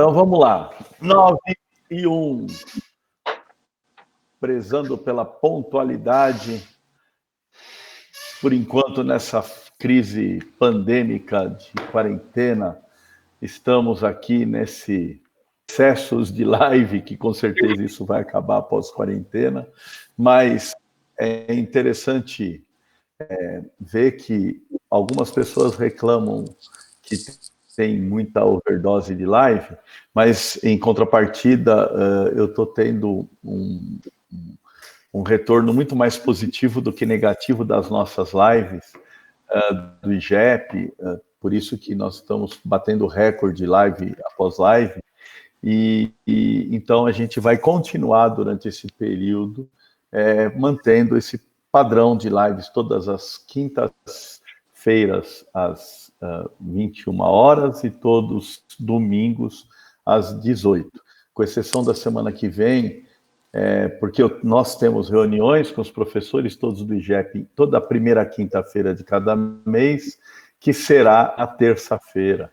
Então vamos lá. 9:01. Prezando pela pontualidade, por enquanto nessa crise pandêmica de quarentena, estamos aqui nesse excessos de live, que com certeza isso vai acabar após quarentena, mas é interessante ver que algumas pessoas reclamam que tem muita overdose de live, mas em contrapartida eu estou tendo um retorno muito mais positivo do que negativo das nossas lives, do IGEP, por isso que nós estamos batendo recorde live após live, e então a gente vai continuar durante esse período mantendo esse padrão de lives todas as quintas-feiras às 21 horas e todos domingos às 18, com exceção da semana que vem, porque nós temos reuniões com os professores todos do IGEP, toda a primeira quinta-feira de cada mês, que será a terça-feira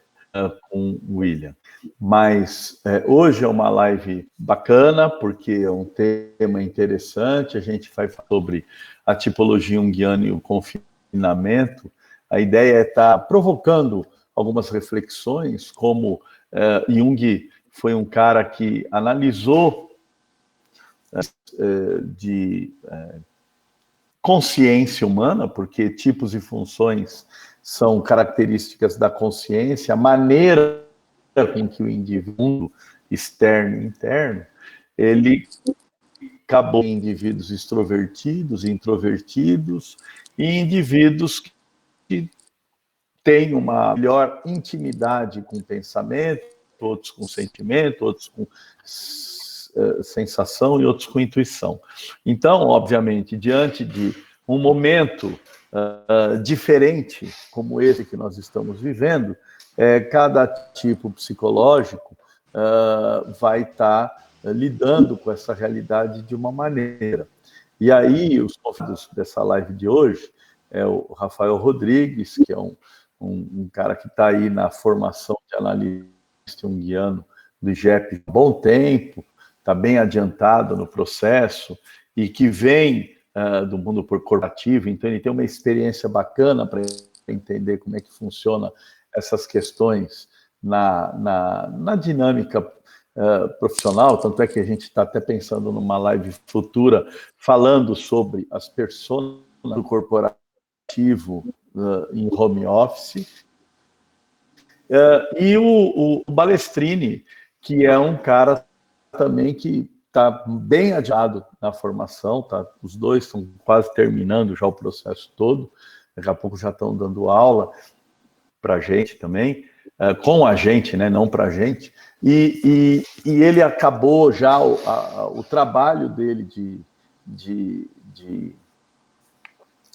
com o William. Mas hoje é uma live bacana, porque é um tema interessante, a gente vai falar sobre a tipologia junguiana e o confinamento. A ideia é estar provocando algumas reflexões, como Jung foi um cara que analisou de consciência humana, porque tipos e funções são características da consciência, a maneira com que o indivíduo externo e interno, ele acabou em indivíduos extrovertidos, introvertidos, e indivíduos que têm uma melhor intimidade com o pensamento, outros com sentimento, outros com sensação e outros com intuição. Então, obviamente, diante de um momento diferente como esse que nós estamos vivendo, cada tipo psicológico vai estar lidando com essa realidade de uma maneira. E aí, os convidados dessa live de hoje é o Rafael Rodrigues, que é um cara que está aí na formação de analista junguiano do IGEP há bom tempo, está bem adiantado no processo e que vem do mundo corporativo, então ele tem uma experiência bacana para entender como é que funciona essas questões na dinâmica profissional, tanto é que a gente está até pensando numa live futura falando sobre as personas do corporativo em home office, e o Balestrini, que é um cara também que está bem adiado na formação, tá? Os dois estão quase terminando já o processo todo, daqui a pouco já estão dando aula para a gente também, com a gente, né? Não para a gente, e ele acabou já o trabalho dele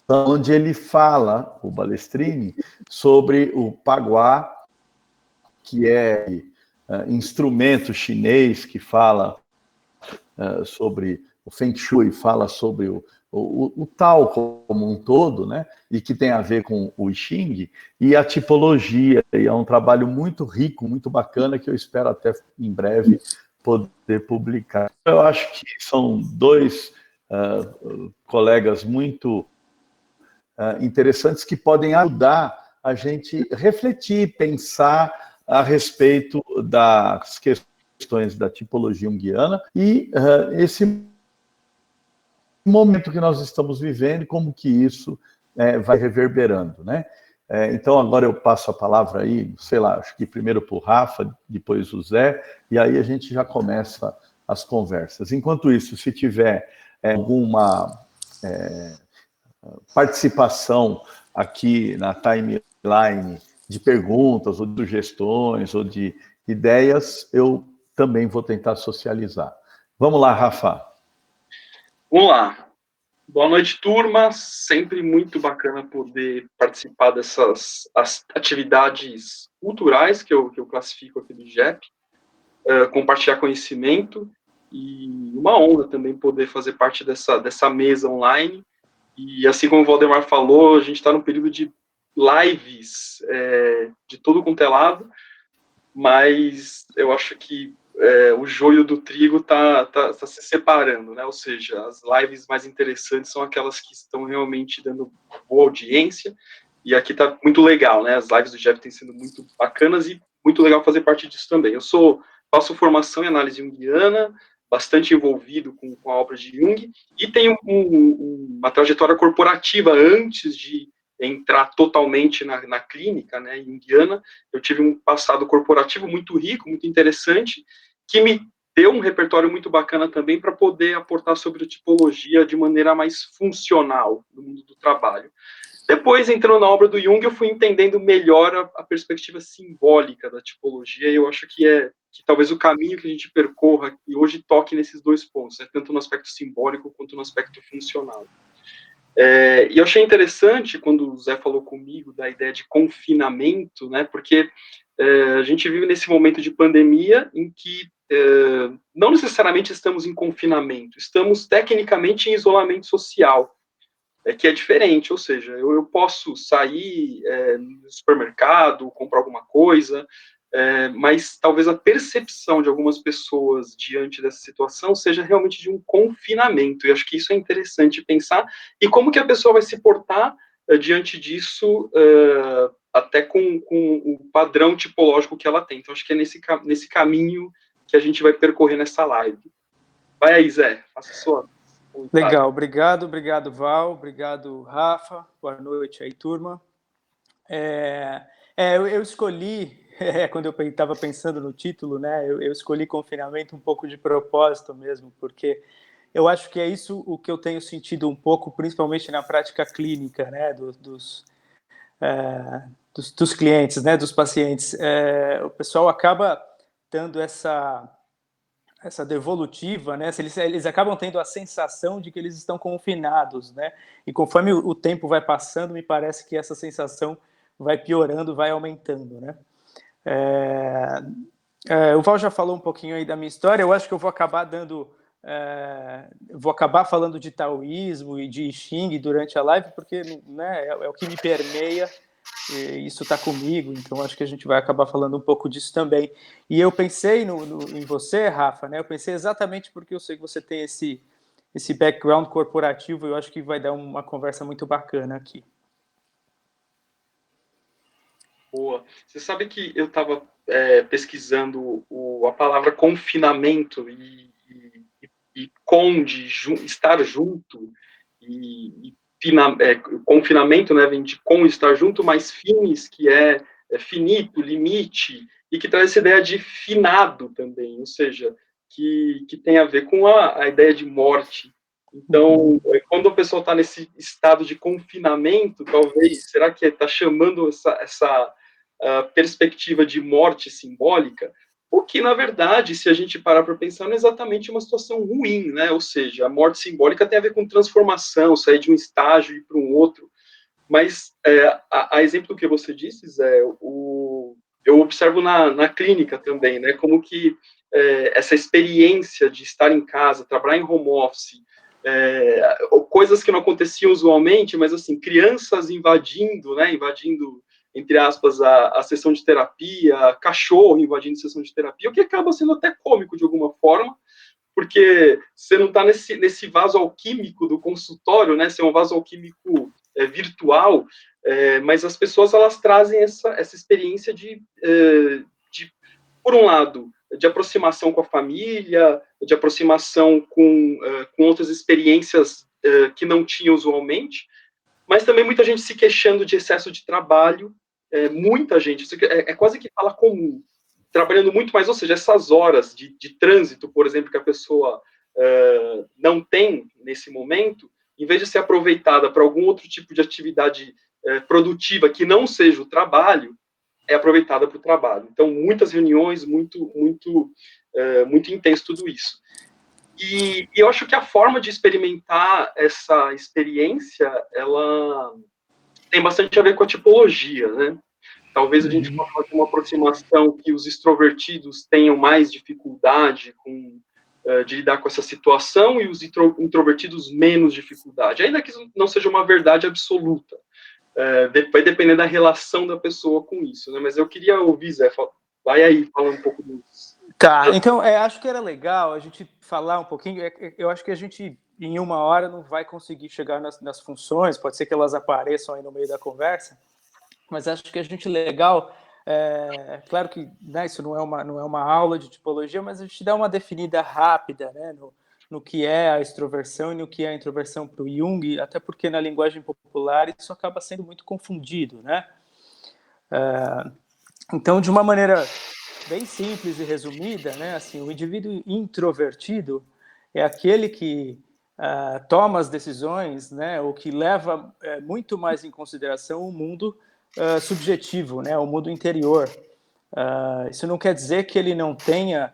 onde ele fala, o Balestrini, sobre o Paguá, que é instrumento chinês que fala sobre o Feng Shui, fala sobre o Tao como um todo, né? E que tem a ver com o I Ching e a tipologia. E é um trabalho muito rico, muito bacana, que eu espero até em breve poder publicar. Eu acho que são dois colegas muito interessantes que podem ajudar a gente refletir, pensar a respeito das questões da tipologia junguiana e esse momento que nós estamos vivendo e como que isso vai reverberando, né? Então, agora eu passo a palavra aí, sei lá, acho que primeiro para o Rafa, depois o Zé, e aí a gente já começa as conversas. Enquanto isso, se tiver alguma participação aqui na timeline de perguntas ou de sugestões ou de ideias, eu também vou tentar socializar. Vamos lá, Rafa. Vamos lá. Boa noite, turma. Sempre muito bacana poder participar dessas atividades culturais que eu classifico aqui do IGEP, compartilhar conhecimento, e uma honra também poder fazer parte dessa mesa online. E assim como o Valdemar falou, a gente está num período de lives de todo quanto é lado, mas eu acho que o joio do trigo tá se separando, né? Ou seja, as lives mais interessantes são aquelas que estão realmente dando boa audiência, e aqui tá muito legal, né? As lives do Jeff têm sido muito bacanas e muito legal fazer parte disso também. Faço formação em análise junguiana, bastante envolvido com a obra de Jung, e tenho uma trajetória corporativa antes de entrar totalmente na clínica, né, junguiana. Eu tive um passado corporativo muito rico, muito interessante, que me deu um repertório muito bacana também para poder aportar sobre a tipologia de maneira mais funcional no mundo do trabalho. Depois, entrando na obra do Jung, eu fui entendendo melhor a perspectiva simbólica da tipologia, e eu acho que talvez o caminho que a gente percorra e hoje toque nesses dois pontos, né, tanto no aspecto simbólico quanto no aspecto funcional. E eu achei interessante quando o Zé falou comigo da ideia de confinamento, né, porque a gente vive nesse momento de pandemia em que não necessariamente estamos em confinamento, estamos tecnicamente em isolamento social, que é diferente, ou seja, eu posso sair no supermercado, comprar alguma coisa, mas talvez a percepção de algumas pessoas diante dessa situação seja realmente de um confinamento, e acho que isso é interessante pensar, e como que a pessoa vai se portar diante disso, até com o padrão tipológico que ela tem. Então, acho que é nesse caminho que a gente vai percorrer nessa live. Vai aí, Zé, faça sua. Legal, obrigado, Val, obrigado, Rafa, boa noite aí, turma. Eu escolhi, quando eu estava pensando no título, né, eu escolhi confinamento um pouco de propósito mesmo, porque eu acho que é isso o que eu tenho sentido um pouco, principalmente na prática clínica, né, dos clientes, né, dos pacientes. O pessoal acaba dando essa devolutiva, né? Eles acabam tendo a sensação de que eles estão confinados, né? E conforme o tempo vai passando, me parece que essa sensação vai piorando, vai aumentando, né? O Val já falou um pouquinho aí da minha história. Eu acho que eu vou acabar falando de taoísmo e de I Ching durante a live, porque, né, é o que me permeia. E isso está comigo, então acho que a gente vai acabar falando um pouco disso também. E eu pensei em você, Rafa, né? Eu pensei exatamente porque eu sei que você tem esse background corporativo, e eu acho que vai dar uma conversa muito bacana aqui. Boa. Você sabe que eu estava pesquisando a palavra confinamento e estar junto, e confinamento, né, vem de com estar junto, mais finis, que é finito, limite, e que traz essa ideia de finado também, ou seja, que tem a ver com a ideia de morte. Então, quando a pessoa está nesse estado de confinamento, talvez, será que está chamando essa perspectiva de morte simbólica? O que, na verdade, se a gente parar para pensar, não é exatamente uma situação ruim, né? Ou seja, a morte simbólica tem a ver com transformação, sair de um estágio e ir para um outro. Mas, a exemplo do que você disse, Zé, eu observo na clínica também, né? Como que essa experiência de estar em casa, trabalhar em home office, coisas que não aconteciam usualmente, mas assim, crianças invadindo, entre aspas, a sessão de terapia, cachorro invadindo a sessão de terapia, o que acaba sendo até cômico de alguma forma, porque você não está nesse vaso alquímico do consultório, né? Você é um vaso alquímico virtual, mas as pessoas, elas trazem essa experiência de, por um lado, de aproximação com a família, de aproximação com outras experiências que não tinham usualmente, mas também muita gente se queixando de excesso de trabalho, muita gente, quase que fala comum, trabalhando muito mais, ou seja, essas horas de trânsito, por exemplo, que a pessoa não tem nesse momento, em vez de ser aproveitada para algum outro tipo de atividade produtiva que não seja o trabalho, é aproveitada para o trabalho. Então, muitas reuniões, muito intenso tudo isso. E eu acho que a forma de experimentar essa experiência, ela tem bastante a ver com a tipologia, né? Talvez a gente possa fazer uma aproximação que os extrovertidos tenham mais dificuldade de lidar com essa situação e os introvertidos menos dificuldade. Ainda que isso não seja uma verdade absoluta. Vai depender da relação da pessoa com isso, né? Mas eu queria ouvir, Zé, Vai aí, fala um pouco disso. Tá, então acho que era legal a gente falar um pouquinho. Eu acho que a gente, em 1 hora, não vai conseguir chegar nas funções, pode ser que elas apareçam aí no meio da conversa, mas acho que a gente legal. Claro que, né, isso não é uma aula de tipologia, mas a gente dá uma definida rápida, né, no que é a extroversão e no que é a introversão para o Jung, até porque na linguagem popular isso acaba sendo muito confundido, né? Então, de uma maneira bem simples e resumida, né, assim, o indivíduo introvertido é aquele que toma as decisões, né, ou que leva muito mais em consideração o mundo subjetivo, né, o mundo interior. Isso não quer dizer que ele não tenha,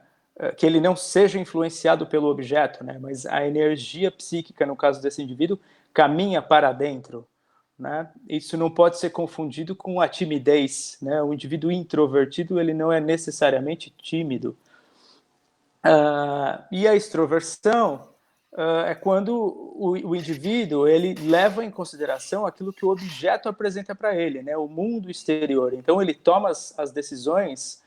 que ele não seja influenciado pelo objeto, né, mas a energia psíquica, no caso desse indivíduo, caminha para dentro. Né? Isso não pode ser confundido com a timidez, né? O indivíduo introvertido ele não é necessariamente tímido. E a extroversão é quando o indivíduo ele leva em consideração aquilo que o objeto apresenta para ele, né? O mundo exterior. Então ele toma as decisões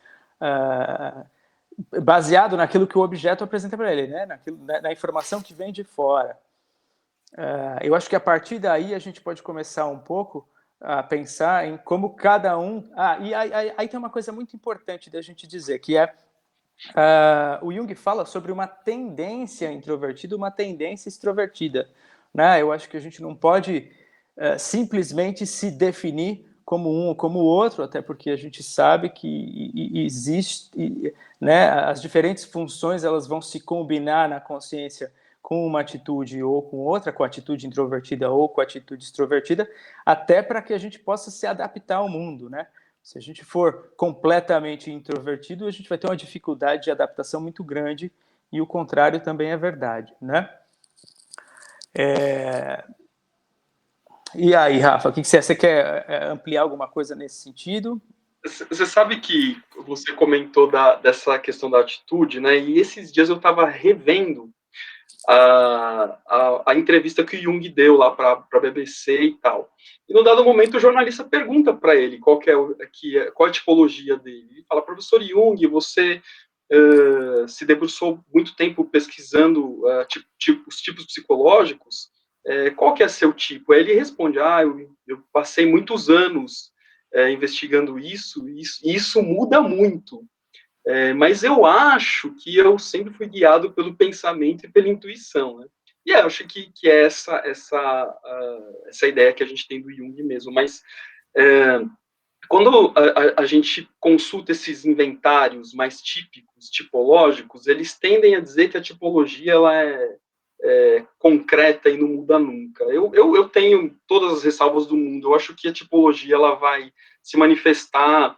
baseado naquilo que o objeto apresenta para ele, né? Na informação que vem de fora. Eu acho que a partir daí a gente pode começar um pouco a pensar em como cada um... e aí tem uma coisa muito importante da gente dizer, que é o Jung fala sobre uma tendência introvertida, uma tendência extrovertida. Né? Eu acho que a gente não pode simplesmente se definir como um ou como o outro, até porque a gente sabe que existe, né, as diferentes funções elas vão se combinar na consciência com uma atitude ou com outra, com a atitude introvertida ou com a atitude extrovertida, até para que a gente possa se adaptar ao mundo, né? Se a gente for completamente introvertido, a gente vai ter uma dificuldade de adaptação muito grande, e o contrário também é verdade, né? E aí, Rafa, o que você quer ampliar alguma coisa nesse sentido? Você sabe que você comentou dessa questão da atitude, né? E esses dias eu estava revendo a entrevista que o Jung deu lá para a BBC e tal. E num dado momento o jornalista pergunta para ele qual é a tipologia dele. Ele fala: professor Jung, você se debruçou muito tempo pesquisando os tipos psicológicos, qual que é seu tipo? Aí ele responde: eu passei muitos anos investigando isso, e isso muda muito. Mas eu acho que eu sempre fui guiado pelo pensamento e pela intuição, né? E eu acho que é essa ideia que a gente tem do Jung mesmo. Mas quando a gente consulta esses inventários mais típicos, tipológicos, eles tendem a dizer que a tipologia ela é concreta e não muda nunca. Eu tenho todas as ressalvas do mundo. Eu acho que a tipologia ela vai se manifestar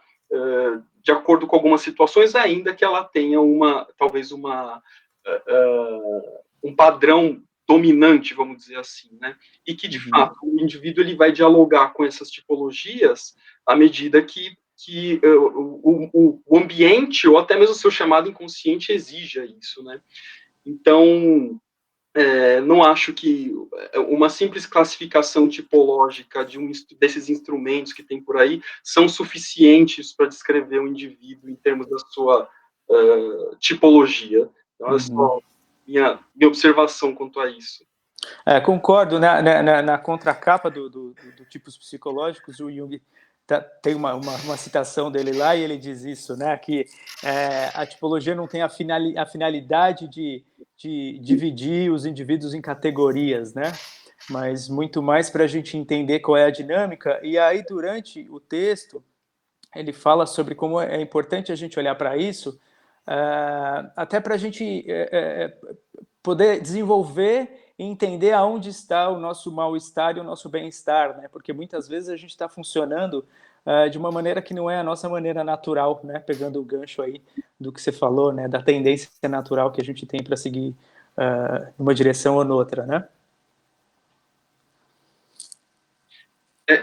de acordo com algumas situações, ainda que ela tenha talvez um padrão dominante, vamos dizer assim, né? E que, de fato, o indivíduo ele vai dialogar com essas tipologias à medida que o ambiente, ou até mesmo o seu chamado inconsciente, exija isso, né? Então, não acho que uma simples classificação tipológica desses instrumentos que tem por aí são suficientes para descrever um indivíduo em termos da sua tipologia. Então, é só minha observação quanto a isso. Concordo. Na contracapa do tipos psicológicos, o Jung tem uma citação dele lá, e ele diz isso, né, que a tipologia não tem a finalidade de dividir os indivíduos em categorias, né, mas muito mais para a gente entender qual é a dinâmica. E aí, durante o texto, ele fala sobre como é importante a gente olhar para isso, até para a gente poder desenvolver e entender aonde está o nosso mal-estar e o nosso bem-estar, né? Porque muitas vezes a gente está funcionando de uma maneira que não é a nossa maneira natural, né? Pegando o gancho aí do que você falou, né? Da tendência natural que a gente tem para seguir numa direção ou noutra, né?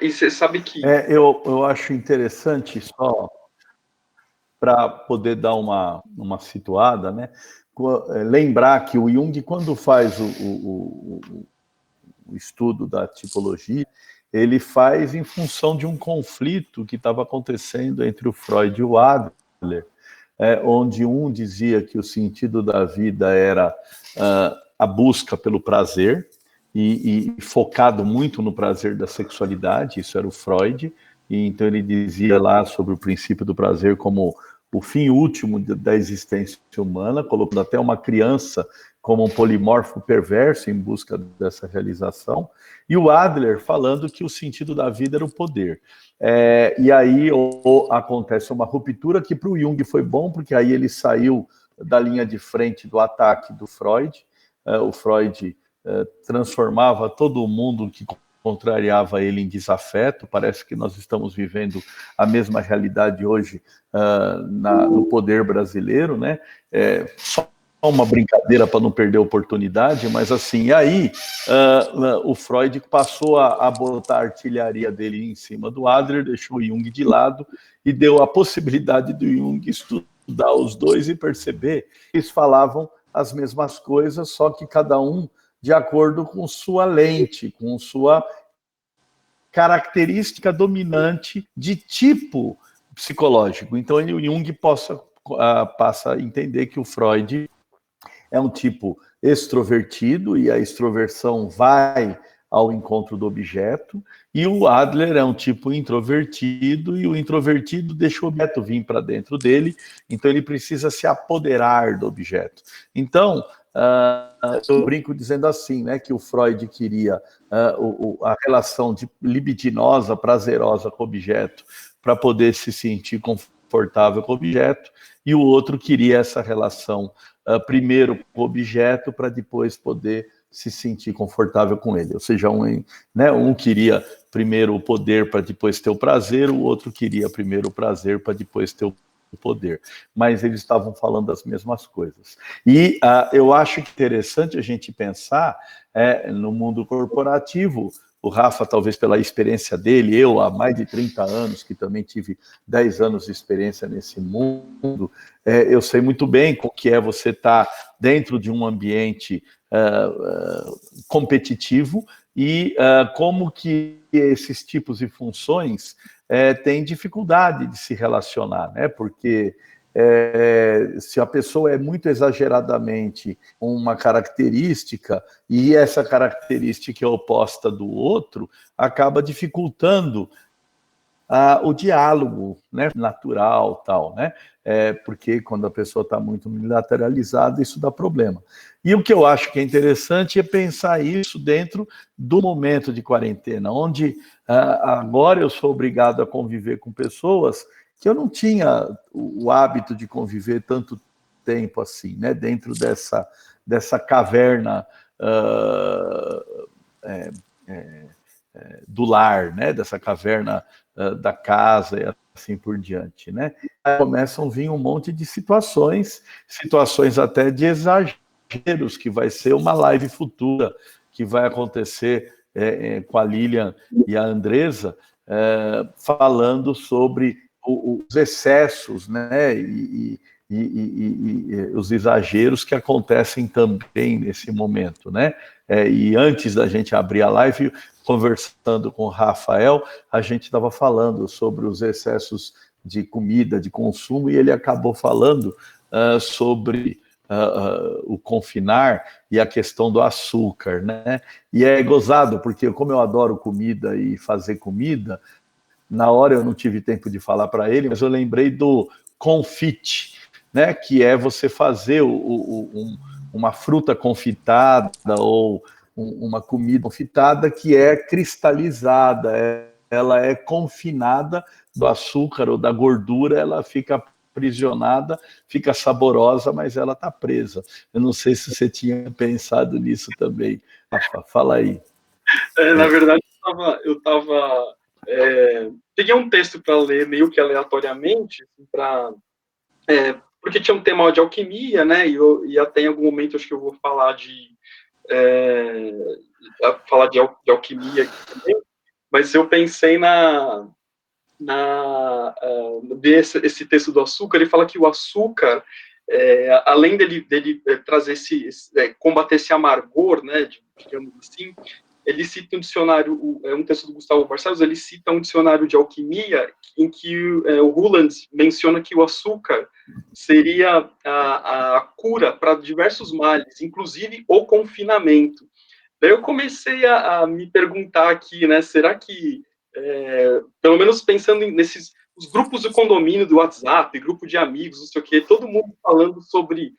E você sabe que... eu acho interessante, só para poder dar uma situada, né? Lembrar que o Jung, quando faz o estudo da tipologia, ele faz em função de um conflito que estava acontecendo entre o Freud e o Adler, onde um dizia que o sentido da vida era a busca pelo prazer, e focado muito no prazer da sexualidade, isso era o Freud, e então ele dizia lá sobre o princípio do prazer como o fim último da existência humana, colocando até uma criança como um polimorfo perverso em busca dessa realização, e o Adler falando que o sentido da vida era o poder. E aí acontece uma ruptura que para o Jung foi bom, porque aí ele saiu da linha de frente do ataque do Freud. O Freud transformava todo mundo que contrariava ele em desafeto. Parece que nós estamos vivendo a mesma realidade hoje no poder brasileiro, né? Só uma brincadeira para não perder a oportunidade, mas assim, aí o Freud passou a botar a artilharia dele em cima do Adler, deixou o Jung de lado e deu a possibilidade do Jung estudar os dois e perceber que eles falavam as mesmas coisas, só que cada um de acordo com sua lente, com sua característica dominante de tipo psicológico. Então, o Jung passa a entender que o Freud é um tipo extrovertido e a extroversão vai ao encontro do objeto, e o Adler é um tipo introvertido e o introvertido deixa o objeto vir para dentro dele, então ele precisa se apoderar do objeto. Então, eu brinco dizendo assim, né, que o Freud queria a relação libidinosa, prazerosa com o objeto para poder se sentir confortável com o objeto, e o outro queria essa relação primeiro com o objeto para depois poder se sentir confortável com ele. Ou seja, um queria primeiro o poder para depois ter o prazer, o outro queria primeiro o prazer para depois ter o poder. Mas eles estavam falando as mesmas coisas. E eu acho interessante a gente pensar no mundo corporativo. O Rafa, talvez pela experiência dele, eu há mais de 30 anos, que também tive 10 anos de experiência nesse mundo, eu sei muito bem o que é você estar dentro de um ambiente competitivo e como que esses tipos de funções têm dificuldade de se relacionar, né? Porque se a pessoa é muito exageradamente uma característica e essa característica é oposta do outro, acaba dificultando o diálogo, né, natural, tal, né? Porque quando a pessoa está muito unilateralizada, isso dá problema. E o que eu acho que é interessante é pensar isso dentro do momento de quarentena, onde agora eu sou obrigado a conviver com pessoas que eu não tinha o hábito de conviver tanto tempo assim, né? Dentro dessa caverna do lar, né? Dessa caverna da casa e assim por diante, né? Aí começam a vir um monte de situações até de exageros, que vai ser uma live futura, que vai acontecer com a Lilian e a Andresa, falando sobre os excessos, né, e os exageros que acontecem também nesse momento, né? E antes da gente abrir a live, conversando com o Rafael, a gente estava falando sobre os excessos de comida, de consumo, e ele acabou falando sobre o confinar e a questão do açúcar, né? E é gozado, porque como eu adoro comida e fazer comida, na hora eu não tive tempo de falar para ele, mas eu lembrei do confite, né? Que é você fazer uma fruta confitada ou uma comida confitada que é cristalizada, ela é confinada do açúcar ou da gordura, ela fica aprisionada, fica saborosa, mas ela está presa. Eu não sei se você tinha pensado nisso também. Rafa, fala aí. Na verdade, eu estava peguei um texto para ler meio que aleatoriamente, porque tinha um tema de alquimia, né? E até em algum momento acho que eu vou falar de alquimia aqui também, mas eu pensei esse texto do açúcar. Ele fala que o açúcar, além dele trazer combater esse amargor, né, digamos assim, ele cita um dicionário, é um texto do Gustavo Barcelos, ele cita um dicionário de alquimia em que o Ruland menciona que o açúcar seria a cura para diversos males, inclusive o confinamento. Daí eu comecei a me perguntar aqui, né, será que, pelo menos pensando nesses os grupos do condomínio do WhatsApp, grupo de amigos, não sei o quê, todo mundo falando sobre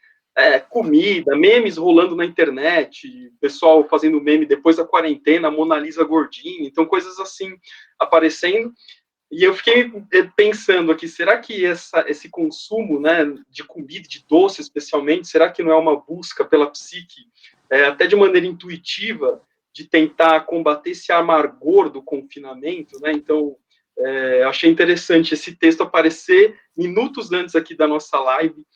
comida, memes rolando na internet, pessoal fazendo meme depois da quarentena, Mona Lisa gordinha, então coisas assim aparecendo. E eu fiquei pensando aqui, será que esse consumo, né, de comida, de doce especialmente, será que não é uma busca pela psique, até de maneira intuitiva, de tentar combater esse amargor do confinamento, né? Então, achei interessante esse texto aparecer minutos antes aqui da nossa live,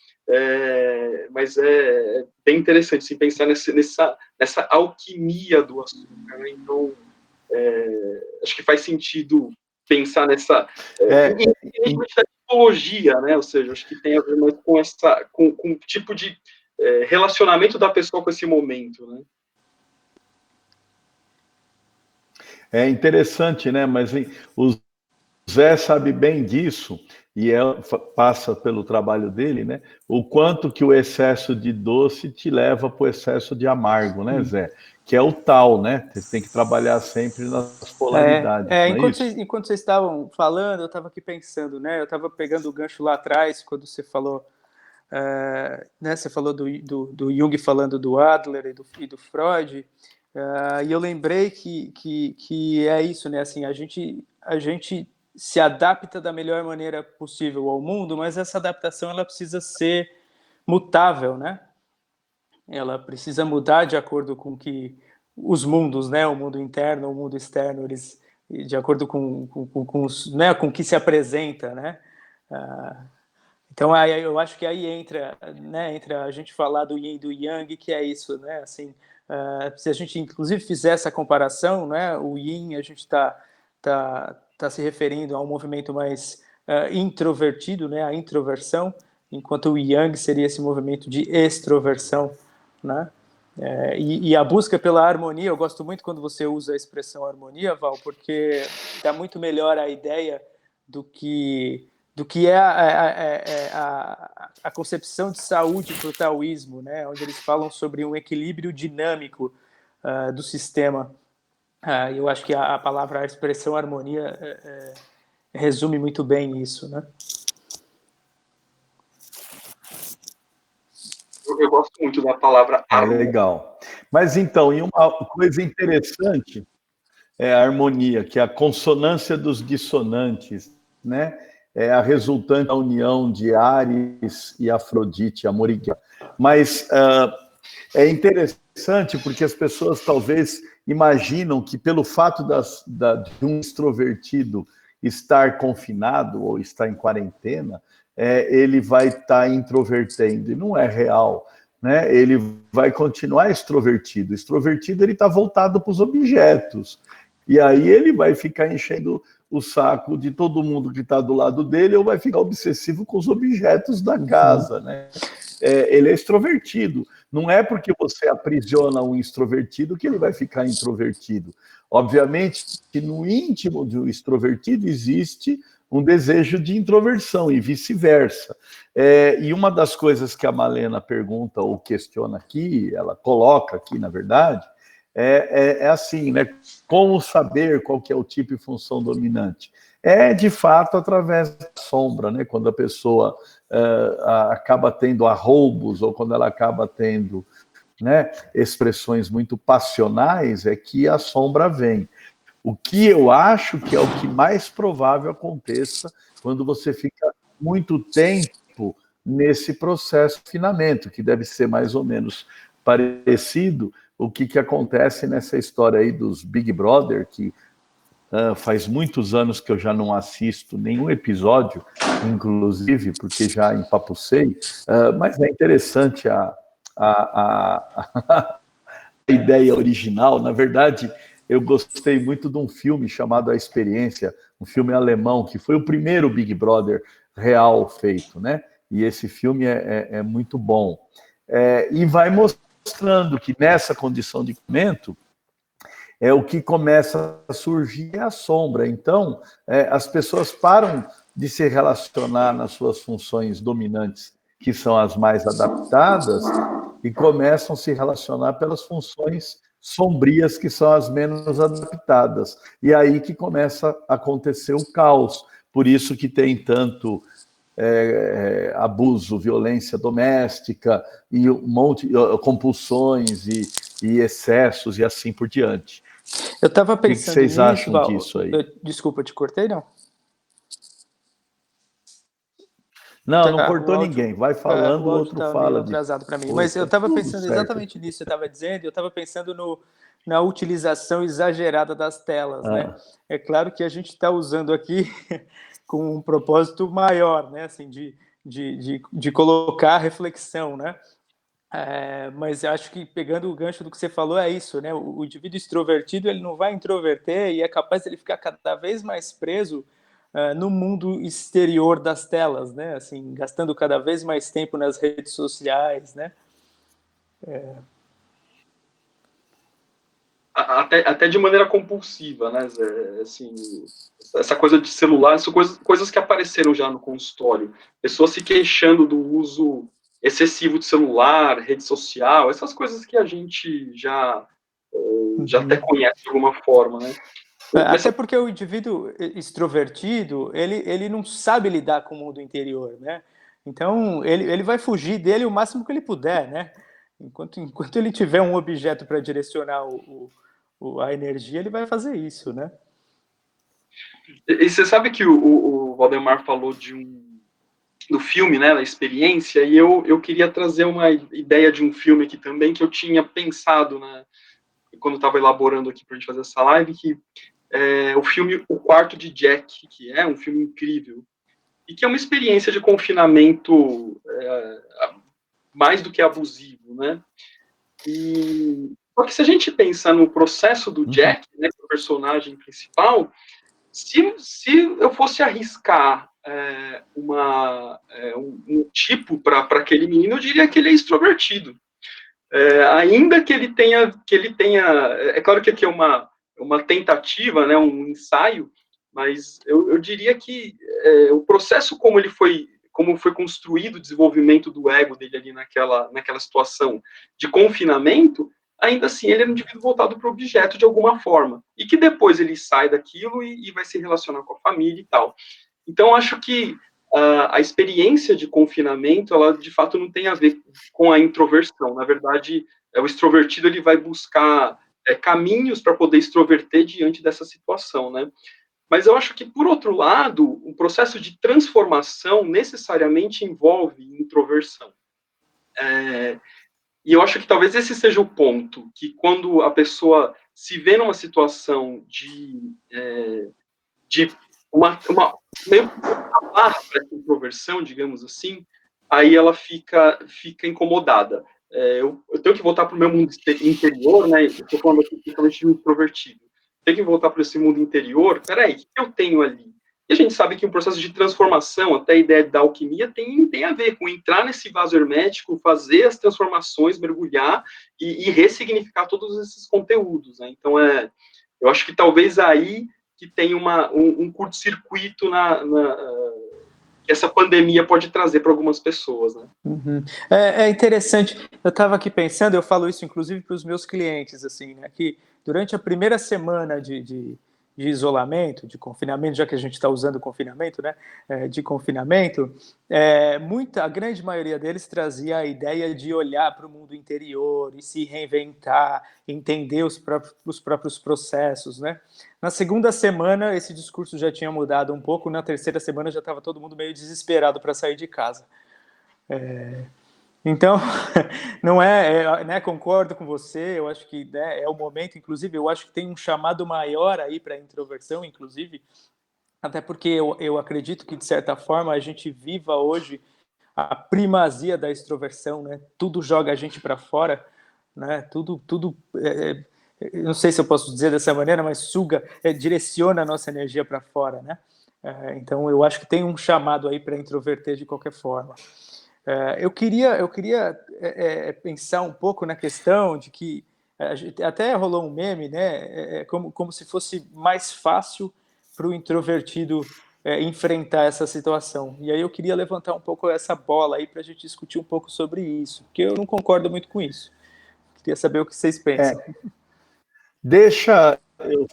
mas é bem interessante assim, pensar nessa alquimia do açúcar, né? Então, acho que faz sentido pensar nessa da tipologia, né? Ou seja, acho que tem a ver mais com o tipo de relacionamento da pessoa com esse momento, né? É interessante, né? Mas o Zé sabe bem disso, e passa pelo trabalho dele, né? O quanto que o excesso de doce te leva para o excesso de amargo, né, Zé? Que é o tal, né? Você tem que trabalhar sempre nas polaridades, não é isso? Enquanto vocês estavam falando, eu estava aqui pensando, né? Eu estava pegando o gancho lá atrás, quando você falou, né? Você falou do Jung falando do Adler e do Freud, e eu lembrei que é isso, né? Assim, a gente se adapta da melhor maneira possível ao mundo, mas essa adaptação ela precisa ser mutável, né? Ela precisa mudar de acordo com que os mundos, né, o mundo interno, o mundo externo, eles, de acordo com né, com o que se apresenta, né? Então, aí, eu acho que aí entra, né, entra a gente falar do Yin e do Yang, que é isso, né? Assim, se a gente inclusive fizer essa comparação, né, o Yin a gente está se referindo a um movimento mais introvertido, né, a introversão, enquanto o Yang seria esse movimento de extroversão, né? E a busca pela harmonia, eu gosto muito quando você usa a expressão harmonia, Val, porque dá muito melhor a ideia do que é a concepção de saúde para o taoísmo, né? Onde eles falam sobre um equilíbrio dinâmico do sistema. Eu acho que a palavra, a expressão harmonia resume muito bem isso, né? Eu gosto muito da palavra harmonia. Legal. Mas então, e uma coisa interessante é a harmonia, que é a consonância dos dissonantes, né? É a resultante da união de Ares e Afrodite, Amorigá. Mas é interessante porque as pessoas talvez imaginam que pelo fato de um extrovertido estar confinado ou estar em quarentena, ele vai estar introvertendo, e não é real, né? Ele vai continuar extrovertido. O extrovertido ele está voltado para os objetos, e aí ele vai ficar enchendo o saco de todo mundo que está do lado dele, ou vai ficar obsessivo com os objetos da casa, né? Ele é extrovertido. Não é porque você aprisiona um extrovertido que ele vai ficar introvertido. Obviamente que no íntimo de um extrovertido existe um desejo de introversão e vice-versa. E uma das coisas que a Malena pergunta ou questiona aqui, ela coloca aqui, na verdade, é assim, né? Como saber qual que é o tipo e função dominante? De fato, através da sombra, né? Quando a pessoa acaba tendo arroubos ou quando ela acaba tendo, né, expressões muito passionais, é que a sombra vem. O que eu acho que é o que mais provável aconteça quando você fica muito tempo nesse processo de afinamento, que deve ser mais ou menos parecido o que acontece nessa história aí dos Big Brother, que faz muitos anos que eu já não assisto nenhum episódio, inclusive, porque já empapucei, mas é interessante a ideia original. Na verdade, eu gostei muito de um filme chamado A Experiência, um filme alemão, que foi o primeiro Big Brother real feito, né? E esse filme é muito bom. E vai mostrando que nessa condição de momento, o que começa a surgir é a sombra. Então, as pessoas param de se relacionar nas suas funções dominantes, que são as mais adaptadas, e começam a se relacionar pelas funções sombrias, que são as menos adaptadas. E aí que começa a acontecer o caos. Por isso que tem tanto abuso, violência doméstica, e um monte de compulsões e excessos, e assim por diante. Eu estava pensando nisso. O que vocês acham disso aí? Desculpa, te cortei, não? Não cortou ninguém. Vai falando, o outro fala. Meio atrasado para mim. Mas eu estava pensando exatamente nisso que você estava dizendo. Eu estava pensando na utilização exagerada das telas, né? É claro que a gente está usando aqui com um propósito maior, né? Assim, de colocar reflexão, né? Mas acho que, pegando o gancho do que você falou, é isso, né? O indivíduo extrovertido, ele não vai introverter e é capaz de ele ficar cada vez mais preso no mundo exterior das telas, né? Assim, gastando cada vez mais tempo nas redes sociais, né? Até de maneira compulsiva, né, Zé? Assim, essa coisa de celular, são coisas que apareceram já no consultório. Pessoas se queixando do uso excessivo de celular, rede social, essas coisas que a gente já até conhece de alguma forma, né? Até porque o indivíduo extrovertido, ele não sabe lidar com o mundo interior, né? Então, ele vai fugir dele o máximo que ele puder, né? Enquanto ele tiver um objeto para direcionar a energia, ele vai fazer isso, né? E você sabe que o Valdemar falou do filme, né, da experiência, e eu queria trazer uma ideia de um filme aqui também que eu tinha pensado, né, quando estava elaborando aqui para a gente fazer essa live, que o filme O Quarto de Jack, que é um filme incrível, e que é uma experiência de confinamento mais do que abusivo, né? Só que se a gente pensar no processo do Jack, né, que é o personagem principal, se eu fosse arriscar um tipo para aquele menino, eu diria que ele é extrovertido. Ainda que ele tenha, é claro que aqui é uma tentativa, né, um ensaio, mas eu diria que o processo como foi construído o desenvolvimento do ego dele ali naquela situação de confinamento, ainda assim ele é um indivíduo voltado para o objeto de alguma forma, e que depois ele sai daquilo e vai se relacionar com a família e tal. Então, acho que a experiência de confinamento, ela de fato não tem a ver com a introversão. Na verdade, o extrovertido ele vai buscar caminhos para poder extroverter diante dessa situação, né? Mas eu acho que, por outro lado, o processo de transformação necessariamente envolve introversão. E eu acho que talvez esse seja o ponto, que quando a pessoa se vê numa situação de meio barra para essa introversão, digamos assim, aí ela fica incomodada. Eu tenho que voltar para o meu mundo interior, né? Estou falando aqui principalmente de um introvertido. Tenho que voltar para esse mundo interior. Peraí, o que eu tenho ali? E a gente sabe que o processo de transformação, até a ideia da alquimia, tem a ver com entrar nesse vaso hermético, fazer as transformações, mergulhar e ressignificar todos esses conteúdos, né? Então, eu acho que talvez aí que tem um curto-circuito que essa pandemia pode trazer para algumas pessoas, né? Uhum. É interessante. Eu estava aqui pensando, eu falo isso inclusive para os meus clientes, assim, né, que durante a primeira semana de isolamento, de confinamento, já que a gente está usando confinamento, né, de confinamento, a grande maioria deles trazia a ideia de olhar para o mundo interior e se reinventar, entender os próprios processos, né? Na segunda semana, esse discurso já tinha mudado um pouco, na terceira semana já estava todo mundo meio desesperado para sair de casa. Então, não né, concordo com você, eu acho que, né, é o momento, inclusive, eu acho que tem um chamado maior aí para a introversão, inclusive, até porque eu acredito que, de certa forma, a gente viva hoje a primazia da extroversão, né? Tudo joga a gente para fora, né? Tudo não sei se eu posso dizer dessa maneira, mas direciona a nossa energia para fora, né? Então, eu acho que tem um chamado aí para introverter de qualquer forma. Eu queria pensar um pouco na questão de que Até rolou um meme, né? Como se fosse mais fácil para o introvertido enfrentar essa situação. E aí eu queria levantar um pouco essa bola aí para a gente discutir um pouco sobre isso, porque eu não concordo muito com isso. Queria saber o que vocês pensam. Deixa eu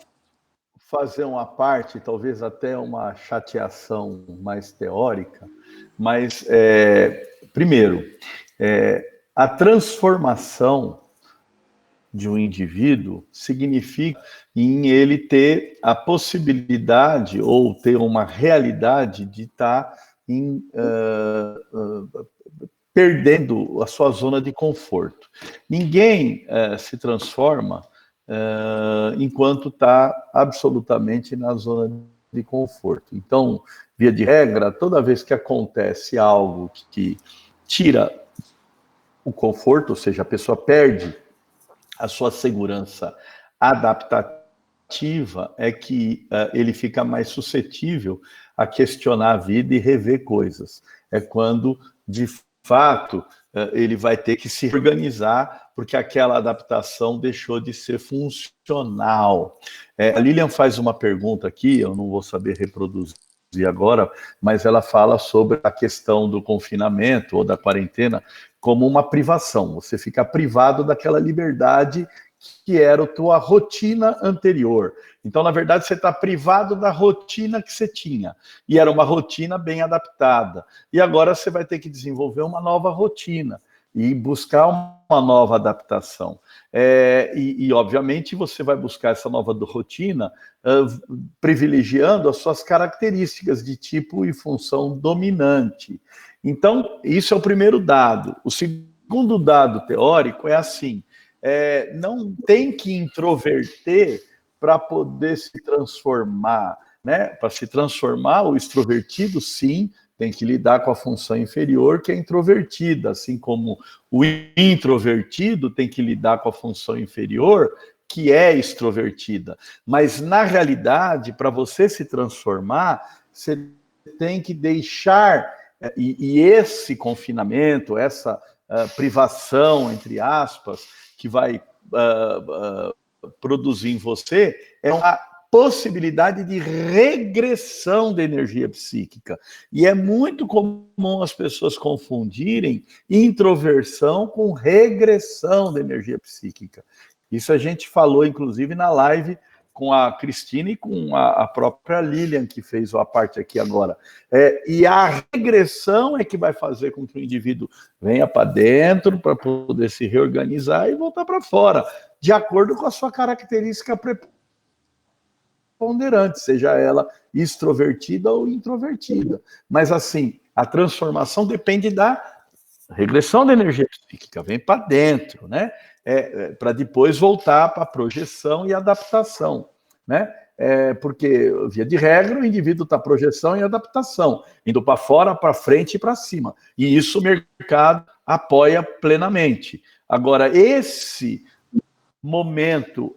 fazer uma parte, talvez até uma chateação mais teórica, mas, primeiro, a transformação de um indivíduo significa em ele ter a possibilidade ou ter uma realidade de estar perdendo a sua zona de conforto. Ninguém se transforma enquanto está absolutamente na zona de conforto. Então, via de regra, toda vez que acontece algo que tira o conforto, ou seja, a pessoa perde a sua segurança adaptativa, é que ele fica mais suscetível a questionar a vida e rever coisas. É quando, de fato, ele vai ter que se organizar, porque aquela adaptação deixou de ser funcional. A Lilian faz uma pergunta aqui, eu não vou saber reproduzir agora, mas ela fala sobre a questão do confinamento ou da quarentena como uma privação. Você fica privado daquela liberdade que era a tua rotina anterior. Então, na verdade, você está privado da rotina que você tinha. E era uma rotina bem adaptada. E agora você vai ter que desenvolver uma nova rotina e buscar uma nova adaptação. Obviamente, você vai buscar essa nova rotina privilegiando as suas características de tipo e função dominante. Então, isso é o primeiro dado. O segundo dado teórico é assim: não tem que introverter para poder se transformar, né? Para se transformar, o extrovertido, sim, tem que lidar com a função inferior, que é introvertida, assim como o introvertido tem que lidar com a função inferior, que é extrovertida. Mas, na realidade, para você se transformar, você tem que deixar, e esse confinamento, essa privação, entre aspas, que vai produzir em você, é uma possibilidade de regressão da energia psíquica. E é muito comum as pessoas confundirem introversão com regressão da energia psíquica. Isso a gente falou, inclusive, na live com a Cristina e com a própria Lilian, que fez a parte aqui agora. E a regressão é que vai fazer com que o indivíduo venha para dentro para poder se reorganizar e voltar para fora, de acordo com a sua característica preponderante, seja ela extrovertida ou introvertida. Mas, assim, a transformação depende da regressão da energia psíquica, vem para dentro, né? Para depois voltar para a projeção e adaptação, né? Porque, via de regra, o indivíduo está projeção e adaptação, indo para fora, para frente e para cima. E isso o mercado apoia plenamente. Agora, esse momento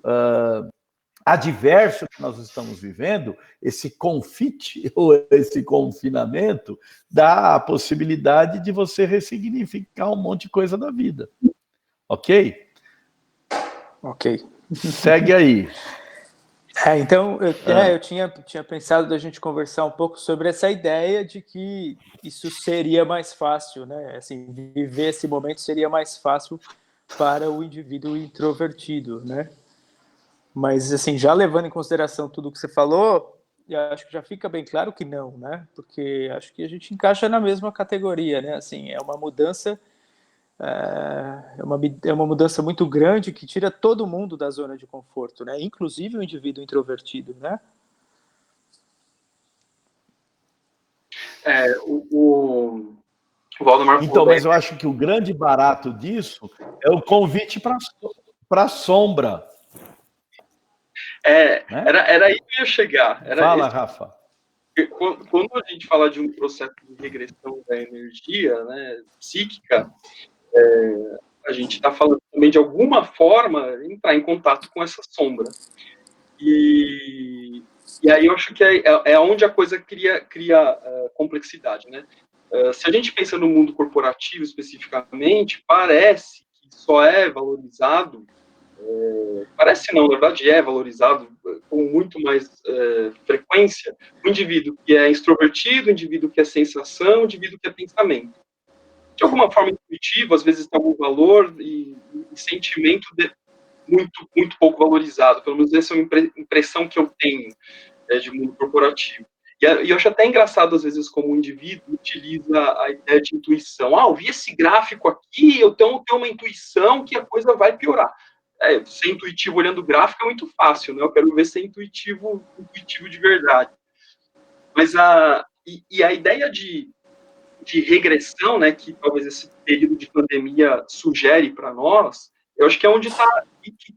adverso que nós estamos vivendo, esse confite ou esse confinamento, dá a possibilidade de você ressignificar um monte de coisa da vida. Ok? Ok. Segue aí. Então, eu tinha pensado da gente conversar um pouco sobre essa ideia de que isso seria mais fácil, né? Assim, viver esse momento seria mais fácil para o indivíduo introvertido, né? Mas, assim, já levando em consideração tudo que você falou, eu acho que já fica bem claro que não, né? Porque acho que a gente encaixa na mesma categoria, né? Assim, é uma mudança... É uma mudança muito grande que tira todo mundo da zona de conforto, né? Inclusive o indivíduo introvertido, né? O Valdemar então, mas eu acho que o grande barato disso é o convite para a sombra. Né? Era aí que eu ia chegar. Fala, Rafa. Quando a gente fala de um processo de regressão da energia, né, psíquica, a gente está falando também de alguma forma entrar em contato com essa sombra. E aí eu acho que é onde a coisa cria complexidade, né? Se a gente pensa no mundo corporativo especificamente, parece que só é valorizado parece não, na verdade é valorizado com muito mais frequência, o indivíduo que é extrovertido, o indivíduo que é sensação, o indivíduo que é pensamento. De alguma forma intuitivo, às vezes tem algum valor e sentimento muito, muito pouco valorizado, pelo menos essa é uma impressão que eu tenho de mundo corporativo. E eu acho até engraçado, às vezes, como o indivíduo utiliza a ideia de intuição. Eu vi esse gráfico aqui, eu tenho uma intuição que a coisa vai piorar. Ser intuitivo olhando o gráfico é muito fácil, né? Eu quero ver ser intuitivo de verdade. Mas a ideia de regressão, né, que talvez esse período de pandemia sugere para nós, eu acho que é onde está,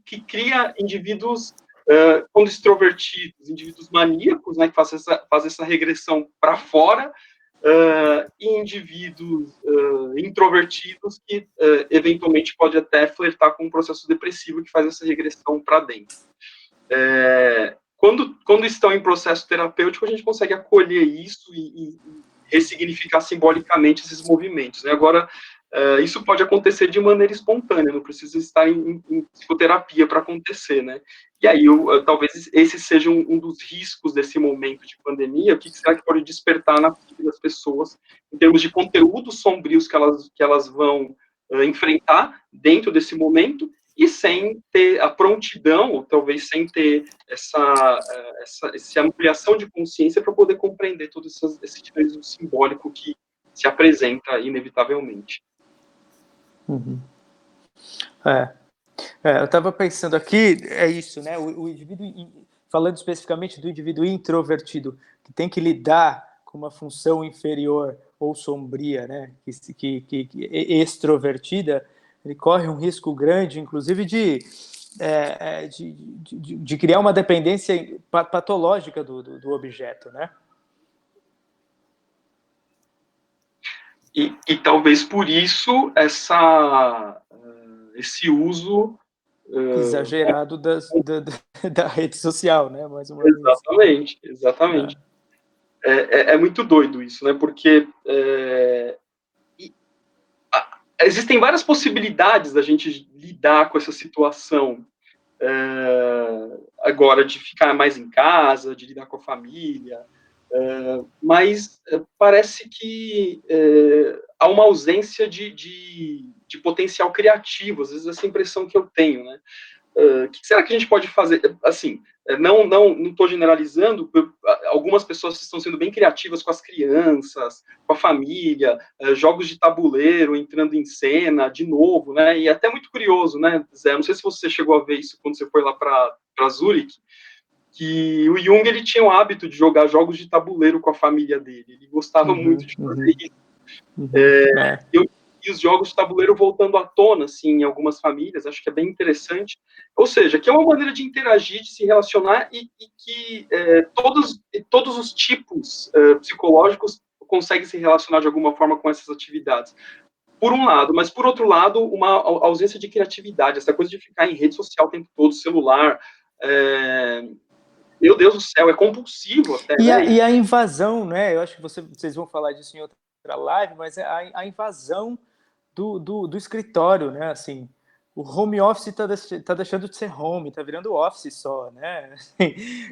que cria indivíduos quando extrovertidos, indivíduos maníacos, né, que fazem essa regressão para fora, e indivíduos introvertidos que eventualmente pode até flertar com um processo depressivo que faz essa regressão para dentro. Quando estão em processo terapêutico, a gente consegue acolher isso e ressignificar simbolicamente esses movimentos, né? Agora, isso pode acontecer de maneira espontânea, não precisa estar em psicoterapia para acontecer, né? E aí, talvez esse seja um dos riscos desse momento de pandemia. O que será que pode despertar na psique das pessoas, em termos de conteúdos sombrios que elas vão enfrentar dentro desse momento, e sem ter a prontidão, ou talvez sem ter essa ampliação de consciência para poder compreender todo esse dinamismo simbólico que se apresenta inevitavelmente. Uhum. Eu estava pensando aqui, é isso, né? O indivíduo, falando especificamente do indivíduo introvertido, que tem que lidar com uma função inferior ou sombria, né? Que extrovertida, ele corre um risco grande, inclusive, de criar uma dependência patológica do objeto, né? E talvez por isso esse uso exagerado da rede social, né? Mais uma vez. Exatamente. É muito doido isso, né? Porque existem várias possibilidades da gente lidar com essa situação agora, de ficar mais em casa, de lidar com a família, mas parece que há uma ausência de potencial criativo, às vezes essa impressão que eu tenho, né? O que será que a gente pode fazer? Assim, não estou generalizando, algumas pessoas estão sendo bem criativas com as crianças, com a família, jogos de tabuleiro entrando em cena, de novo, né? E é até muito curioso, né, Zé? Não sei se você chegou a ver isso quando você foi lá para Zurich, que o Jung, ele tinha o hábito de jogar jogos de tabuleiro com a família dele, ele gostava muito de fazer isso. E os jogos de tabuleiro voltando à tona, assim, em algumas famílias, acho que é bem interessante. Ou seja, que é uma maneira de interagir, de se relacionar e que todos os tipos psicológicos conseguem se relacionar de alguma forma com essas atividades. Por um lado, mas por outro lado, uma ausência de criatividade, essa coisa de ficar em rede social o tempo todo, celular, meu Deus do céu, é compulsivo até. E a invasão, né? Eu acho que vocês vão falar disso em outra live, mas a invasão do escritório, né? Assim, o home office está deixando de ser home, está virando office só, né?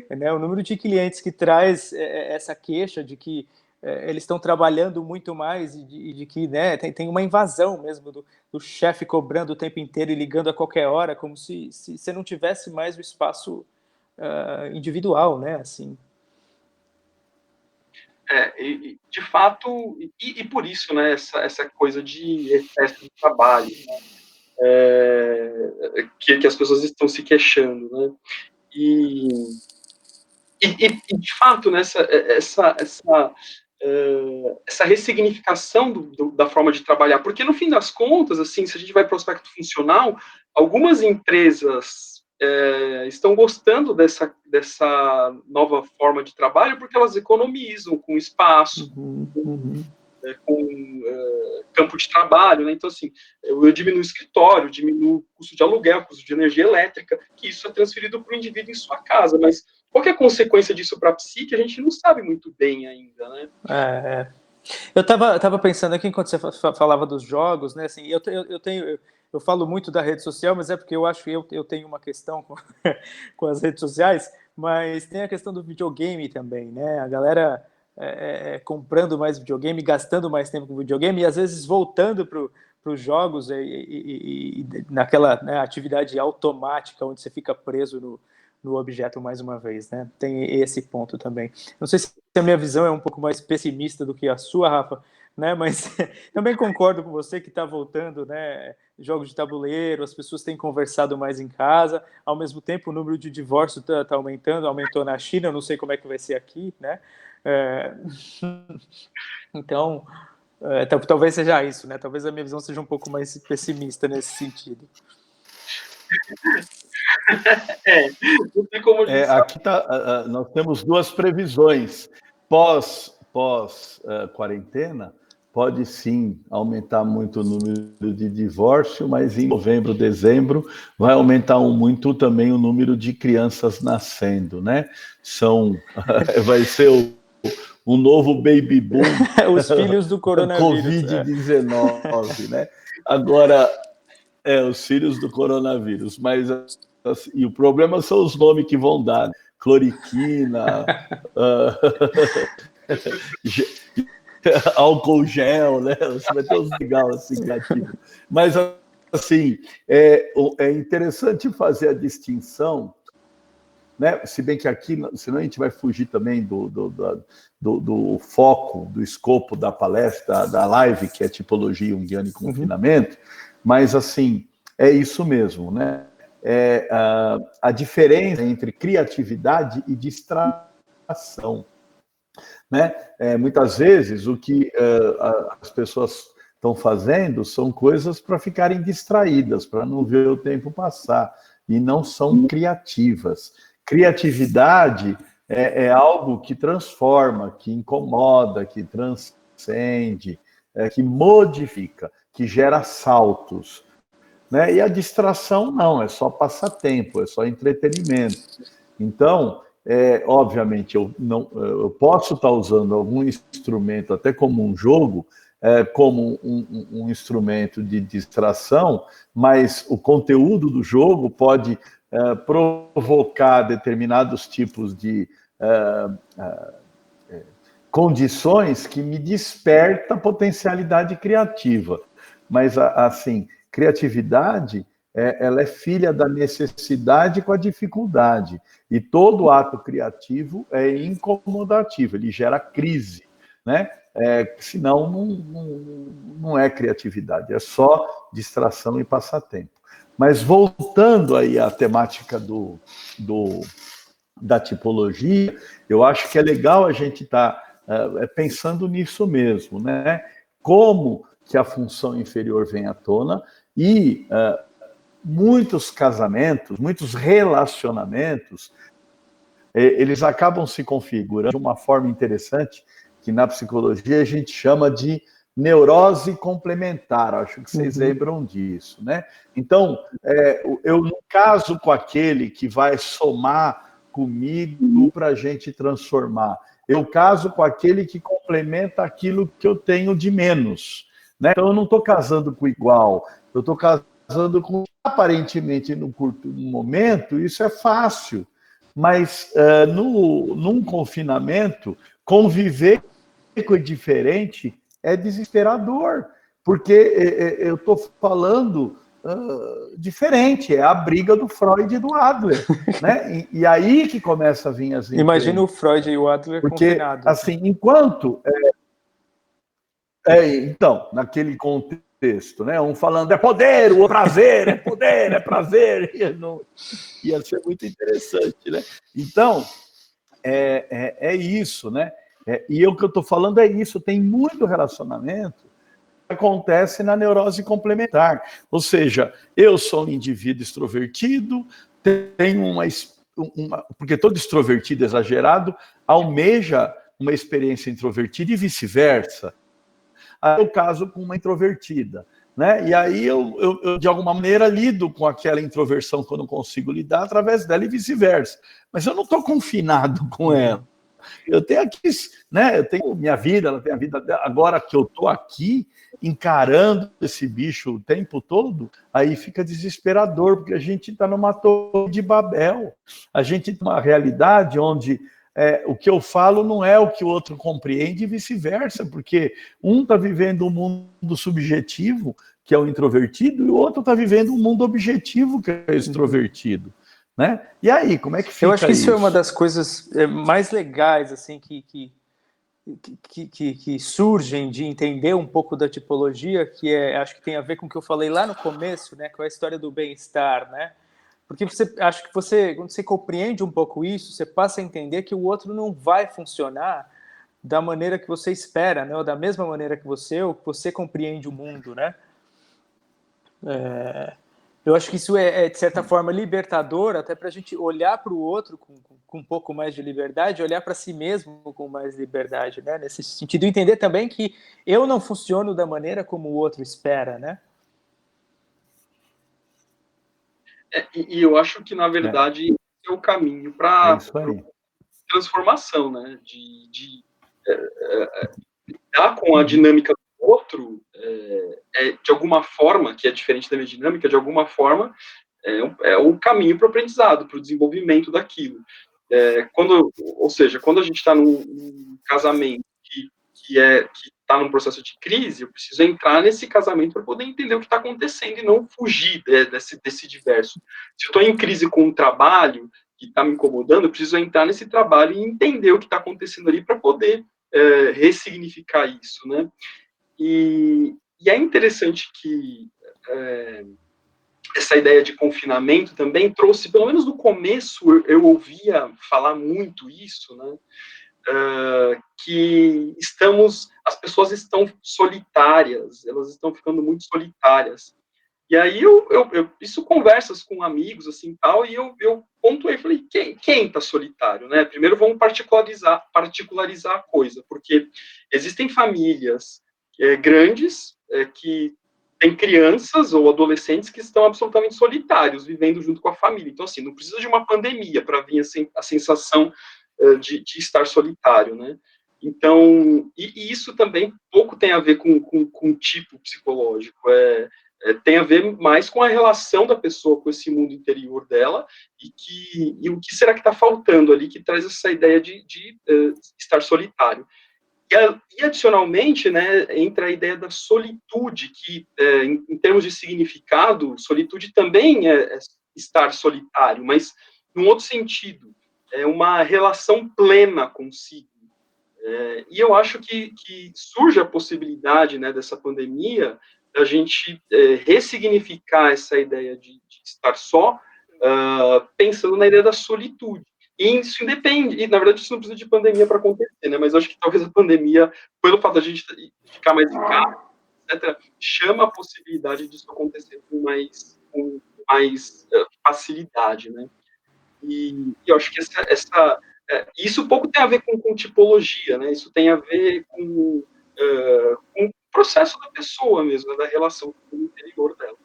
Né? O número de clientes que traz essa queixa de que eles estão trabalhando muito mais e de que, né, tem uma invasão mesmo do chefe cobrando o tempo inteiro e ligando a qualquer hora, como se você não tivesse mais o espaço individual, né? Assim. De fato, e por isso, né, essa coisa de excesso de trabalho, né, que as pessoas estão se queixando, né, e de fato, né, essa ressignificação da forma de trabalhar, porque no fim das contas, assim, se a gente vai para o aspecto funcional, algumas empresas estão gostando dessa nova forma de trabalho porque elas economizam com espaço, com campo de trabalho, né? Então, assim, eu diminuo o escritório, diminuo o custo de aluguel, custo de energia elétrica, que isso é transferido para o indivíduo em sua casa, mas qual que é a consequência disso para a psique, a gente não sabe muito bem ainda, né? Eu estava pensando aqui, enquanto você falava dos jogos, né, assim, eu tenho eu falo muito da rede social, mas é porque eu acho que eu tenho uma questão com as redes sociais, mas tem a questão do videogame também, né? A galera comprando mais videogame, gastando mais tempo com videogame e às vezes voltando para os jogos e naquela, né, atividade automática onde você fica preso no objeto mais uma vez, né? Tem esse ponto também. Não sei se a minha visão é um pouco mais pessimista do que a sua, Rafa, né? Mas também concordo com você que está voltando, né? Jogos de tabuleiro, as pessoas têm conversado mais em casa, ao mesmo tempo o número de divórcio está aumentando, aumentou na China, eu não sei como é que vai ser aqui, né? Então, talvez seja isso, né? Talvez a minha visão seja um pouco mais pessimista nesse sentido. Não tem como aqui nós temos duas previsões. Pós-quarentena, pode sim aumentar muito o número de divórcio, mas em novembro, dezembro, vai aumentar muito também o número de crianças nascendo, né? Vai ser o novo baby boom. Os filhos do coronavírus. Covid-19, né? Agora, os filhos do coronavírus, mas assim, e o problema são os nomes que vão dar, né? Cloriquina, álcool gel, né? Você vai ter uns legal assim, criativos. Mas, assim, é interessante fazer a distinção, né? Se bem que aqui, senão a gente vai fugir também do foco, do escopo da palestra, da live, que é tipologia junguiana e confinamento, mas, assim, é isso mesmo, né? A diferença entre criatividade e distração, né? Muitas vezes o que as pessoas estão fazendo são coisas para ficarem distraídas, para não ver o tempo passar, e não são criativas. Criatividade é algo que transforma, que incomoda, que transcende, que modifica, que gera saltos, né? E a distração não, é só passatempo, é só entretenimento. Então, obviamente, eu posso estar usando algum instrumento, até como um jogo, como um instrumento de distração, mas o conteúdo do jogo pode provocar determinados tipos de condições que me desperta potencialidade criativa. Mas, assim, criatividade, ela é filha da necessidade com a dificuldade. E todo ato criativo é incomodativo, ele gera crise, né? Senão não é criatividade, é só distração e passatempo. Mas voltando aí à temática da tipologia, eu acho que é legal a gente estar pensando nisso mesmo, né? Como que a função inferior vem à tona e muitos casamentos, muitos relacionamentos, eles acabam se configurando de uma forma interessante que na psicologia a gente chama de neurose complementar. Acho que vocês lembram disso, né? Então, eu não caso com aquele que vai somar comigo para a gente transformar. Eu caso com aquele que complementa aquilo que eu tenho de menos, né? Então, eu não estou casando com igual, eu estou casando com, aparentemente, no curto momento, isso é fácil, mas num confinamento, conviver com o diferente é desesperador, porque eu estou falando diferente, é a briga do Freud e do Adler, né? E aí que começa a vir as diferenças. Imagina o Freud e o Adler confinados. Porque, assim, enquanto... então, naquele contexto, né? Um falando é poder, o prazer, é poder, é prazer, ia ser muito interessante, né? Então, é isso, né? E o que eu estou falando é isso, tem muito relacionamento que acontece na neurose complementar. Ou seja, eu sou um indivíduo extrovertido, tenho porque todo extrovertido exagerado almeja uma experiência introvertida e vice-versa. Aí eu caso com uma introvertida, né? E aí eu, de alguma maneira, lido com aquela introversão que eu não consigo lidar através dela e vice-versa. Mas eu não estou confinado com ela. Eu tenho aqui, né? Eu tenho minha vida, ela tem a vida dela. Agora que eu estou aqui, encarando esse bicho o tempo todo, aí fica desesperador, porque a gente está numa torre de Babel. A gente tem uma realidade onde o que eu falo não é o que o outro compreende e vice-versa, porque um está vivendo um mundo subjetivo, que é o introvertido, e o outro está vivendo um mundo objetivo, que é o extrovertido. Né? E aí, como é que fica isso? Eu acho que isso é uma das coisas mais legais assim, que surgem de entender um pouco da tipologia, que acho que tem a ver com o que eu falei lá no começo, né, com a história do bem-estar, né? Porque acho que quando você compreende um pouco isso, você passa a entender que o outro não vai funcionar da maneira que você espera, né, ou da mesma maneira que ou que você compreende o mundo, né? Eu acho que isso de certa forma, libertador, até para a gente olhar para o outro com um pouco mais de liberdade, olhar para si mesmo com mais liberdade, né? Nesse sentido, entender também que eu não funciono da maneira como o outro espera, né? E eu acho que, na verdade, é o caminho para transformação, né? De lidar com a dinâmica do outro, de alguma forma, que é diferente da minha dinâmica, de alguma forma, é o caminho para o aprendizado, para o desenvolvimento daquilo. Ou seja, quando a gente está num casamento que está num processo de crise, eu preciso entrar nesse casamento para poder entender o que está acontecendo e não fugir desse diverso. Se eu estou em crise com um trabalho que está me incomodando, eu preciso entrar nesse trabalho e entender o que está acontecendo ali para poder ressignificar isso, né? E é interessante que essa ideia de confinamento também trouxe, pelo menos no começo, eu ouvia falar muito isso, né? Que as pessoas estão solitárias, elas estão ficando muito solitárias. E aí isso conversas com amigos assim tal, e eu pontuei, falei, quem está solitário, né? Primeiro vamos particularizar a coisa, porque existem famílias grandes que têm crianças ou adolescentes que estão absolutamente solitários, vivendo junto com a família. Então, assim, não precisa de uma pandemia para vir a sensação de estar solitário, né? Então, e isso também pouco tem a ver com tipo psicológico, tem a ver mais com a relação da pessoa com esse mundo interior dela e o que será que está faltando ali que traz essa ideia de estar solitário. E adicionalmente, né, entra a ideia da solitude, que em termos de significado, solitude também é estar solitário, mas num outro sentido, é uma relação plena consigo. E eu acho que surge a possibilidade, né, dessa pandemia, da gente ressignificar essa ideia de estar só, pensando na ideia da solitude. E isso independe, e na verdade isso não precisa de pandemia para acontecer, né, mas eu acho que talvez a pandemia, pelo fato de a gente ficar mais em casa, etc., chama a possibilidade disso acontecer com mais facilidade, né. E eu acho que isso pouco tem a ver com tipologia, né? Isso tem a ver com o processo da pessoa mesmo, da relação com o interior dela.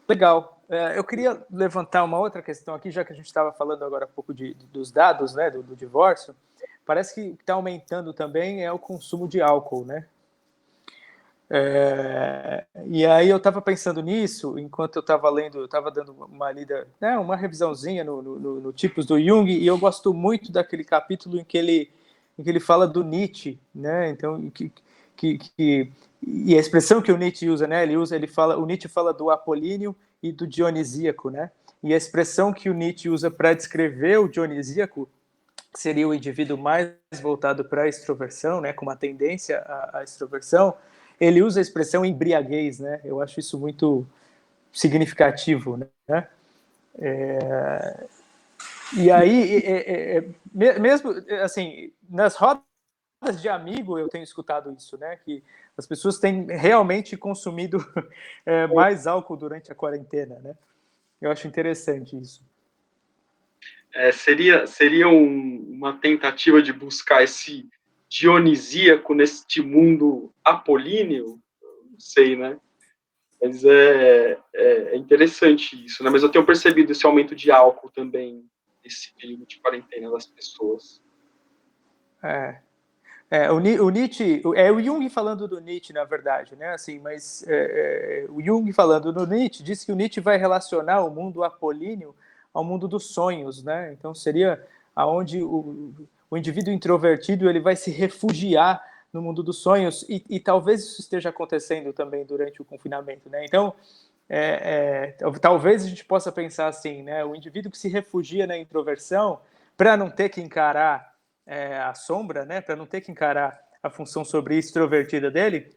Legal. Eu queria levantar uma outra questão aqui, já que a gente estava falando agora há pouco dos dados, né, do divórcio. Parece que o que está aumentando também é o consumo de álcool, né? E aí eu estava pensando nisso enquanto eu estava lendo, eu estava dando uma lida, né, uma revisãozinha no Tipos do Jung, e eu gosto muito daquele capítulo em que ele fala do Nietzsche, né? Então e a expressão que o Nietzsche usa, né? O Nietzsche fala do apolíneo e do dionisíaco, né? E a expressão que o Nietzsche usa para descrever o dionisíaco seria o indivíduo mais voltado para a extroversão, né, com uma tendência à extroversão. Ele usa a expressão embriaguez, né? Eu acho isso muito significativo, né? E aí, mesmo assim, nas rodas de amigo eu tenho escutado isso, né? Que as pessoas têm realmente consumido mais álcool durante a quarentena, né? Eu acho interessante isso. Seria uma tentativa de buscar esse dionisíaco neste mundo apolíneo? Não sei, né? Mas é interessante isso, né? Mas eu tenho percebido esse aumento de álcool também nesse período de quarentena das pessoas. O Nietzsche, é o Jung falando do Nietzsche, na verdade, né? Assim, mas o Jung falando do Nietzsche diz que o Nietzsche vai relacionar o mundo apolíneo ao mundo dos sonhos, né? Então seria aonde o indivíduo introvertido ele vai se refugiar no mundo dos sonhos e talvez isso esteja acontecendo também durante o confinamento, né? Então talvez a gente possa pensar assim, né? O indivíduo que se refugia na introversão para não ter que encarar a sombra, né, para não ter que encarar a função sobre extrovertida dele,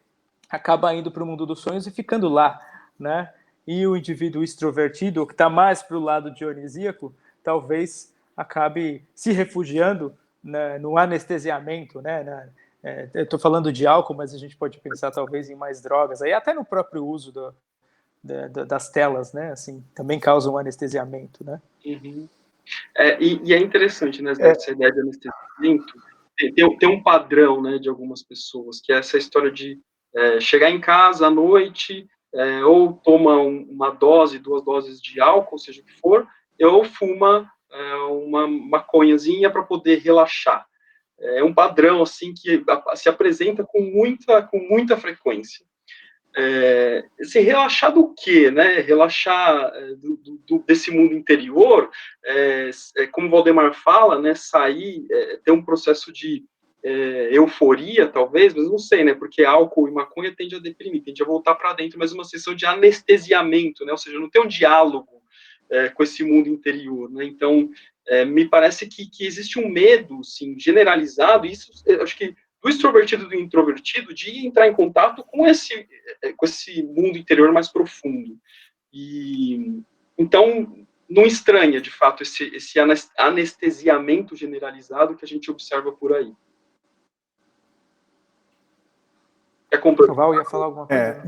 acaba indo para o mundo dos sonhos e ficando lá, né? E o indivíduo extrovertido, que está mais para o lado dionisíaco, talvez acabe se refugiando no anestesiamento, né? Eu estou falando de álcool, mas a gente pode pensar talvez em mais drogas, aí até no próprio uso das telas, né? Assim, também causa um anestesiamento, né? Uhum. E é interessante, né, essa ideia de anestesiamento, tem um padrão, né, de algumas pessoas, que é essa história de chegar em casa à noite, ou toma uma dose, 2 doses de álcool, seja o que for, ou fuma uma maconhazinha para poder relaxar. É um padrão, assim, que se apresenta com muita frequência. Se relaxar do quê, né? Relaxar desse mundo interior, como o Valdemar fala, né? Sair, ter um processo de euforia, talvez, mas não sei, né? Porque álcool e maconha tende a deprimir, tende a voltar para dentro, mas uma sessão de anestesiamento, né? Ou seja, não tem um diálogo com esse mundo interior, né? Então, me parece que existe um medo, sim, generalizado, e isso, acho que do extrovertido e do introvertido, de entrar em contato com esse mundo interior mais profundo. E então não estranha, de fato, esse anestesiamento generalizado que a gente observa por aí. O Val ia falar alguma coisa?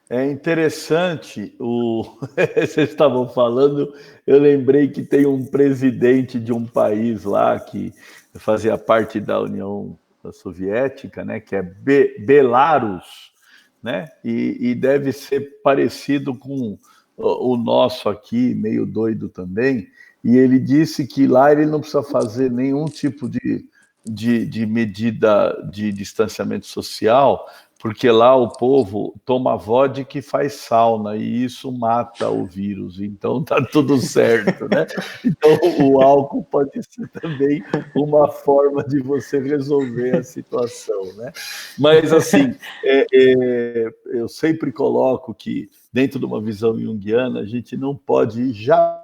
É interessante, vocês estavam falando, eu lembrei que tem um presidente de um país lá que fazia parte da União Soviética, né, que é Belarus, né, e deve ser parecido com o nosso aqui, meio doido também, e ele disse que lá ele não precisa fazer nenhum tipo de medida de distanciamento social, porque lá o povo toma vodka e faz sauna, e isso mata o vírus, então tá tudo certo, né? Então o álcool pode ser também uma forma de você resolver a situação, né? Mas assim, eu sempre coloco que dentro de uma visão junguiana a gente não pode jamais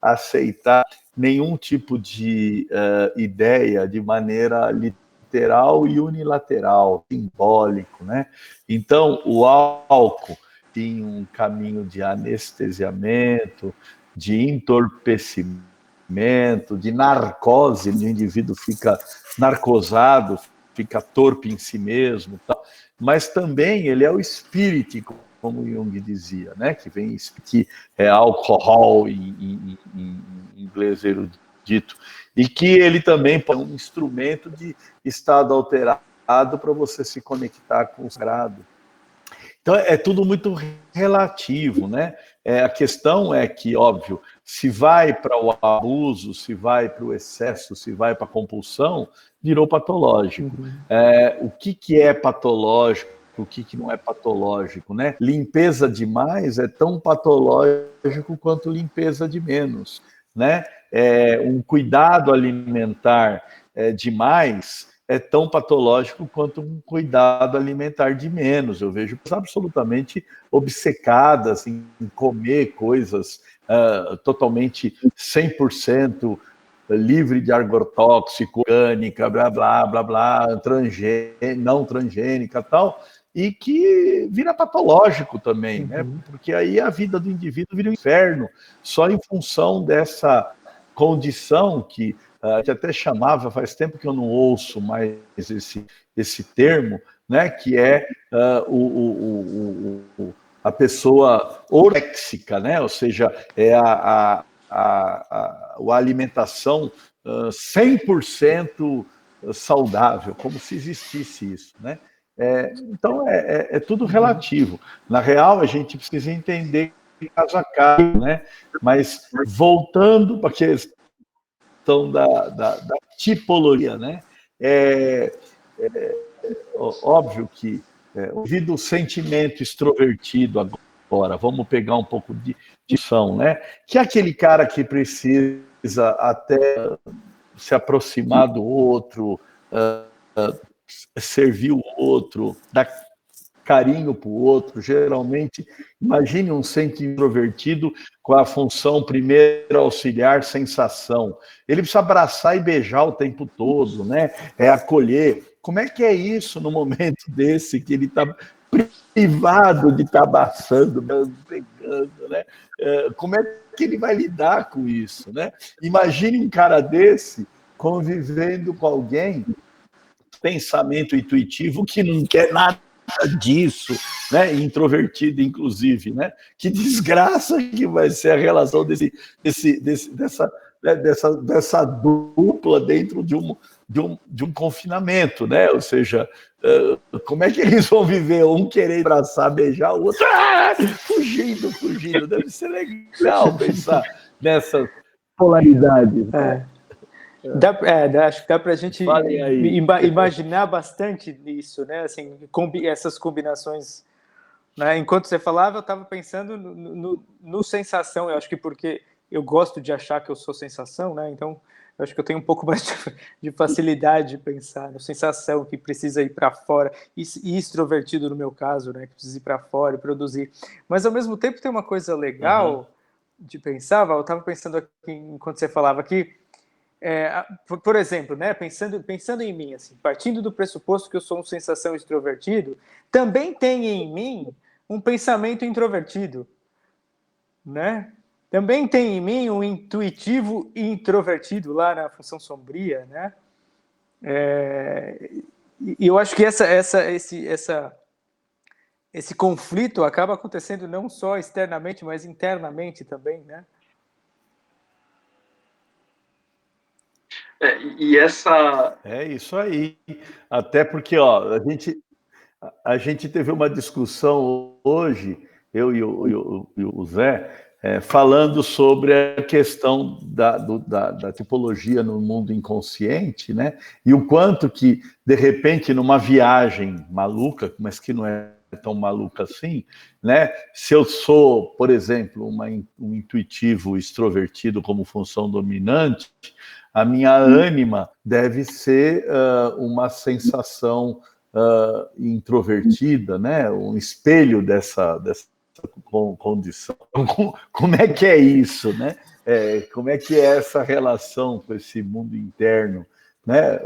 aceitar nenhum tipo de ideia de maneira literal e unilateral, simbólico, né? Então, o álcool tem um caminho de anestesiamento, de entorpecimento, de narcose, o indivíduo fica narcosado, fica torpe em si mesmo, tal. Mas também ele é o espírito, como Jung dizia, né? Que vem, que é alcohol em inglês erudito, e que ele também é um instrumento de estado alterado para você se conectar com o sagrado. Então é tudo muito relativo, né? A questão é que, óbvio, se vai para o abuso, se vai para o excesso, se vai para a compulsão, virou patológico. O que é patológico? O que não é patológico, né? Limpeza demais é tão patológico quanto limpeza de menos, né? Um cuidado alimentar demais é tão patológico quanto um cuidado alimentar de menos. Eu vejo pessoas absolutamente obcecadas em comer coisas totalmente 100% livre de agrotóxico, orgânica, blá, blá, blá, blá, não transgênica, tal, e que vira patológico também, né? Porque aí a vida do indivíduo vira um inferno, só em função dessa condição que a gente até chamava, faz tempo que eu não ouço mais esse termo, né? Que é a pessoa oréxica, né? Ou seja, é a alimentação 100% saudável, como se existisse isso, né? Então, é tudo relativo. Na real, a gente precisa entender caso a caso, né? Mas voltando para da tipologia, né? Óbvio que devido ao sentimento extrovertido agora, vamos pegar um pouco de som, né? Que é aquele cara que precisa até se aproximar do outro, servir o outro, dar carinho para o outro. Geralmente, imagine um centro introvertido com a função primeiro auxiliar sensação. Ele precisa abraçar e beijar o tempo todo, né? Acolher. Como é que é isso no momento desse que ele está privado de estar abraçando, pegando, né? Como é que ele vai lidar com isso, né? Imagine um cara desse convivendo com alguém, pensamento intuitivo, que não quer nada disso, né? Introvertido, inclusive, né? Que desgraça que vai ser a relação dessa dupla dentro de um confinamento, né? Ou seja, como é que eles vão viver? Um querer abraçar, beijar, o outro fugindo. Deve ser legal pensar nessas polaridades. Né? Acho que dá para a gente imaginar bastante nisso, né? Assim, essas combinações. Né? Enquanto você falava, eu estava pensando no sensação. Eu acho que porque eu gosto de achar que eu sou sensação, né? Então, eu acho que eu tenho um pouco mais de facilidade de pensar no sensação, que precisa ir para fora, e extrovertido no meu caso, né? Que precisa ir para fora e produzir. Mas, ao mesmo tempo, tem uma coisa legal de pensar, Val, eu estava pensando aqui, enquanto você falava aqui, por exemplo, né, pensando em mim, assim, partindo do pressuposto que eu sou um sensação extrovertido, também tem em mim um pensamento introvertido, né? Também tem em mim um intuitivo introvertido lá na função sombria, né? E eu acho que esse conflito acaba acontecendo não só externamente, mas internamente também, né? E essa... É isso aí. Até porque, ó, a gente teve uma discussão hoje, eu e o Zé, falando sobre a questão da tipologia no mundo inconsciente, né? E o quanto que, de repente, numa viagem maluca, mas que não é tão maluca assim, né? Se eu sou, por exemplo, um intuitivo extrovertido como função dominante, a minha ânima deve ser uma sensação introvertida, né? Um espelho dessa condição. Como é que é isso, né? Como é que é essa relação com esse mundo interno, né?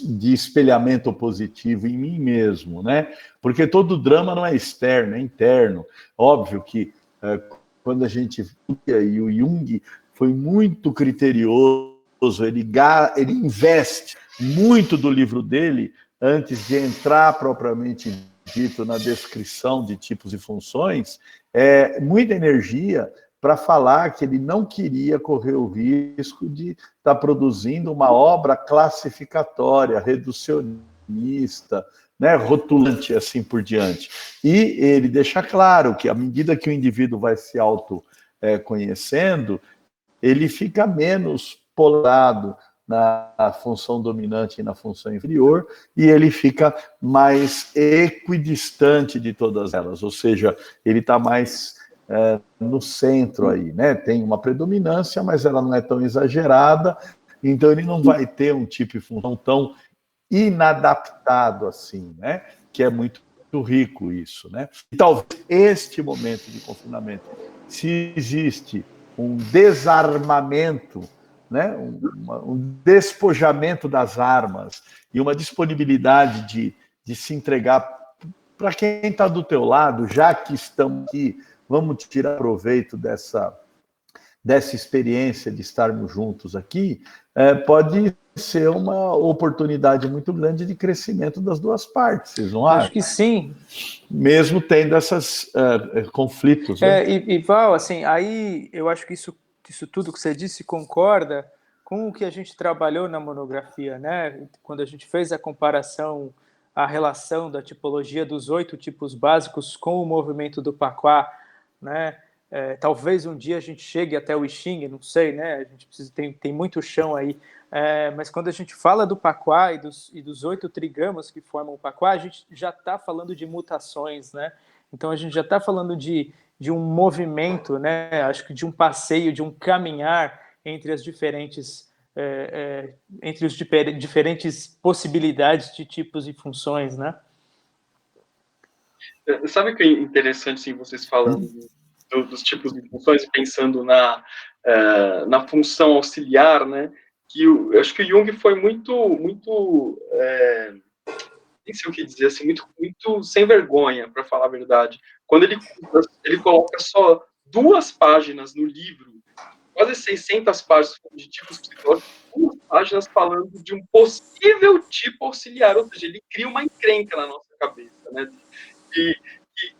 De espelhamento positivo em mim mesmo, né? Porque todo drama não é externo, é interno. Óbvio que quando a gente e o Jung foi muito criterioso, ele investe muito do livro dele antes de entrar propriamente dito na descrição de tipos e funções, muita energia para falar que ele não queria correr o risco de estar produzindo uma obra classificatória, reducionista, né, rotulante, assim por diante. E ele deixa claro que, à medida que o indivíduo vai se autoconhecendo, ele fica menos polarizado na função dominante e na função inferior, e ele fica mais equidistante de todas elas, ou seja, ele está mais no centro aí, né? Tem uma predominância, mas ela não é tão exagerada, então ele não vai ter um tipo de função tão inadaptado assim, né? Que é muito rico isso, né? E talvez este momento de confinamento, se existe um desarmamento, né? um despojamento das armas e uma disponibilidade de se entregar para quem está do teu lado, já que estamos aqui, vamos tirar proveito dessa experiência de estarmos juntos aqui, pode ser uma oportunidade muito grande de crescimento das duas partes, vocês não acham? Acho que sim. Mesmo tendo esses conflitos. Né? E Val, assim, aí eu acho que isso tudo que você disse concorda com o que a gente trabalhou na monografia, né? Quando a gente fez a comparação, a relação da tipologia dos 8 tipos básicos com o movimento do Paquá, né? Talvez um dia a gente chegue até o I Ching, não sei, né? A gente tem muito chão aí. Mas quando a gente fala do Paquá e dos 8 trigamas que formam o Paquá, a gente já está falando de mutações, né? Então a gente já está falando de um movimento, né? Acho que de um passeio, de um caminhar entre as diferentes possibilidades de tipos e funções, né? Sabe o que é interessante, sim, vocês falando dos tipos de funções, pensando na função auxiliar, né? Que eu acho que o Jung foi muito nem sei o que dizer, assim, muito sem vergonha, para falar a verdade. Quando ele coloca só 2 páginas no livro, quase 600 páginas de tipos psicológicos, 2 páginas falando de um possível tipo auxiliar, ou seja, ele cria uma encrenca na nossa cabeça, né?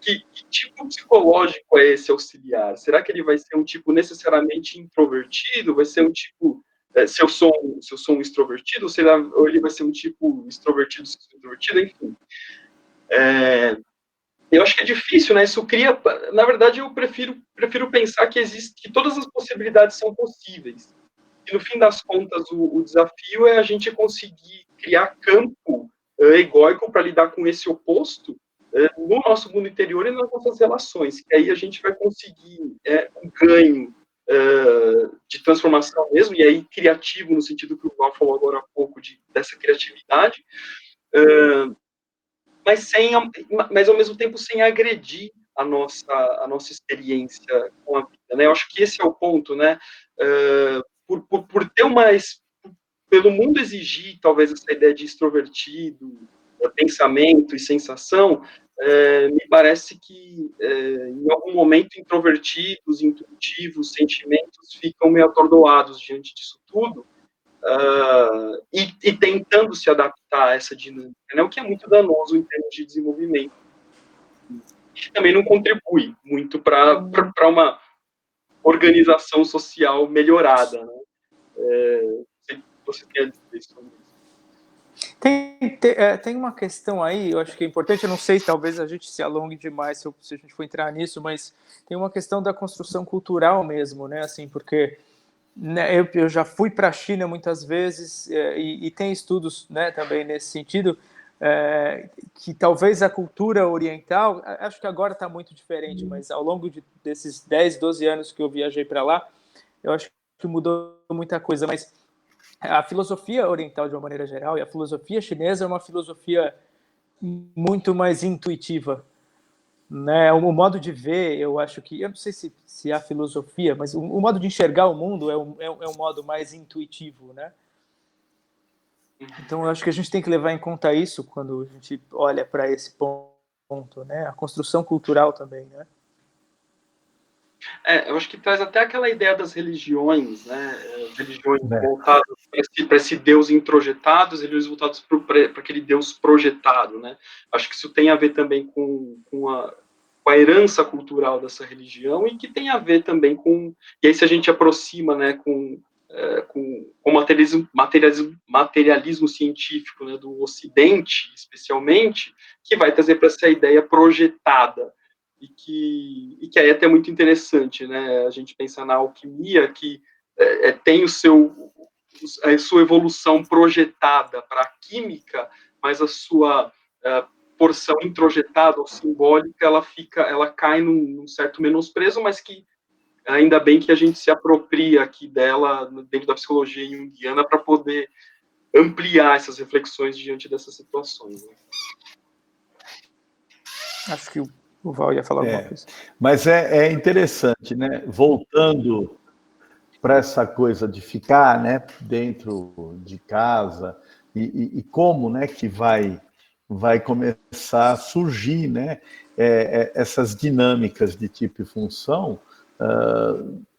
Que tipo psicológico é esse auxiliar? Será que ele vai ser um tipo necessariamente introvertido? Vai ser um tipo, se eu sou um extrovertido, ou ele vai ser um tipo extrovertido, enfim. Eu acho que é difícil, né? Isso cria, na verdade, eu prefiro pensar que todas as possibilidades são possíveis. E no fim das contas, o desafio é a gente conseguir criar campo egóico para lidar com esse oposto no nosso mundo interior e nas nossas relações, que aí a gente vai conseguir um ganho de transformação mesmo, e aí criativo, no sentido que o Val falou agora há pouco, dessa criatividade, mas ao mesmo tempo sem agredir a nossa experiência com a vida, né? Eu acho que esse é o ponto, né? Por ter pelo mundo exigir talvez essa ideia de extrovertido, pensamento e sensação, me parece que em algum momento introvertidos, intuitivos, sentimentos ficam meio atordoados diante disso tudo, e tentando se adaptar a essa dinâmica, né, o que é muito danoso em termos de desenvolvimento, e que também não contribui muito para uma organização social melhorada, né? Você tem a dizer sobre isso? Tem uma questão aí, eu acho que é importante, eu não sei, talvez a gente se alongue demais se a gente for entrar nisso, mas tem uma questão da construção cultural mesmo, né, assim, porque né, eu já fui para a China muitas vezes e tem estudos, né, também nesse sentido, que talvez a cultura oriental, acho que agora está muito diferente, mas ao longo desses 10, 12 anos que eu viajei para lá, eu acho que mudou muita coisa, mas a filosofia oriental, de uma maneira geral, e a filosofia chinesa é uma filosofia muito mais intuitiva, né? O modo de ver, eu acho que, eu não sei se há filosofia, mas o modo de enxergar o mundo é um modo mais intuitivo, né? Então, eu acho que a gente tem que levar em conta isso quando a gente olha para esse ponto, né? A construção cultural também, né? Eu acho que traz até aquela ideia das religiões, né? As religiões voltadas para esse Deus introjetado, as religiões voltadas para aquele Deus projetado, né? Acho que isso tem a ver também com a herança cultural dessa religião e que tem a ver também com... E aí se a gente aproxima, né, com o materialismo científico, né, do Ocidente, especialmente, que vai trazer para essa ideia projetada, e que aí é até muito interessante, né, a gente pensar na alquimia, que tem a sua evolução projetada para a química, mas a sua porção introjetada ou simbólica, ela cai num certo menosprezo, mas que ainda bem que a gente se apropria aqui dela dentro da psicologia junguiana para poder ampliar essas reflexões diante dessas situações, né? Acho que o Val ia falar alguma coisa. Mas é interessante, né? Voltando para essa coisa de ficar, né, dentro de casa e como, né, que vai começar a surgir, né, essas dinâmicas de tipo e função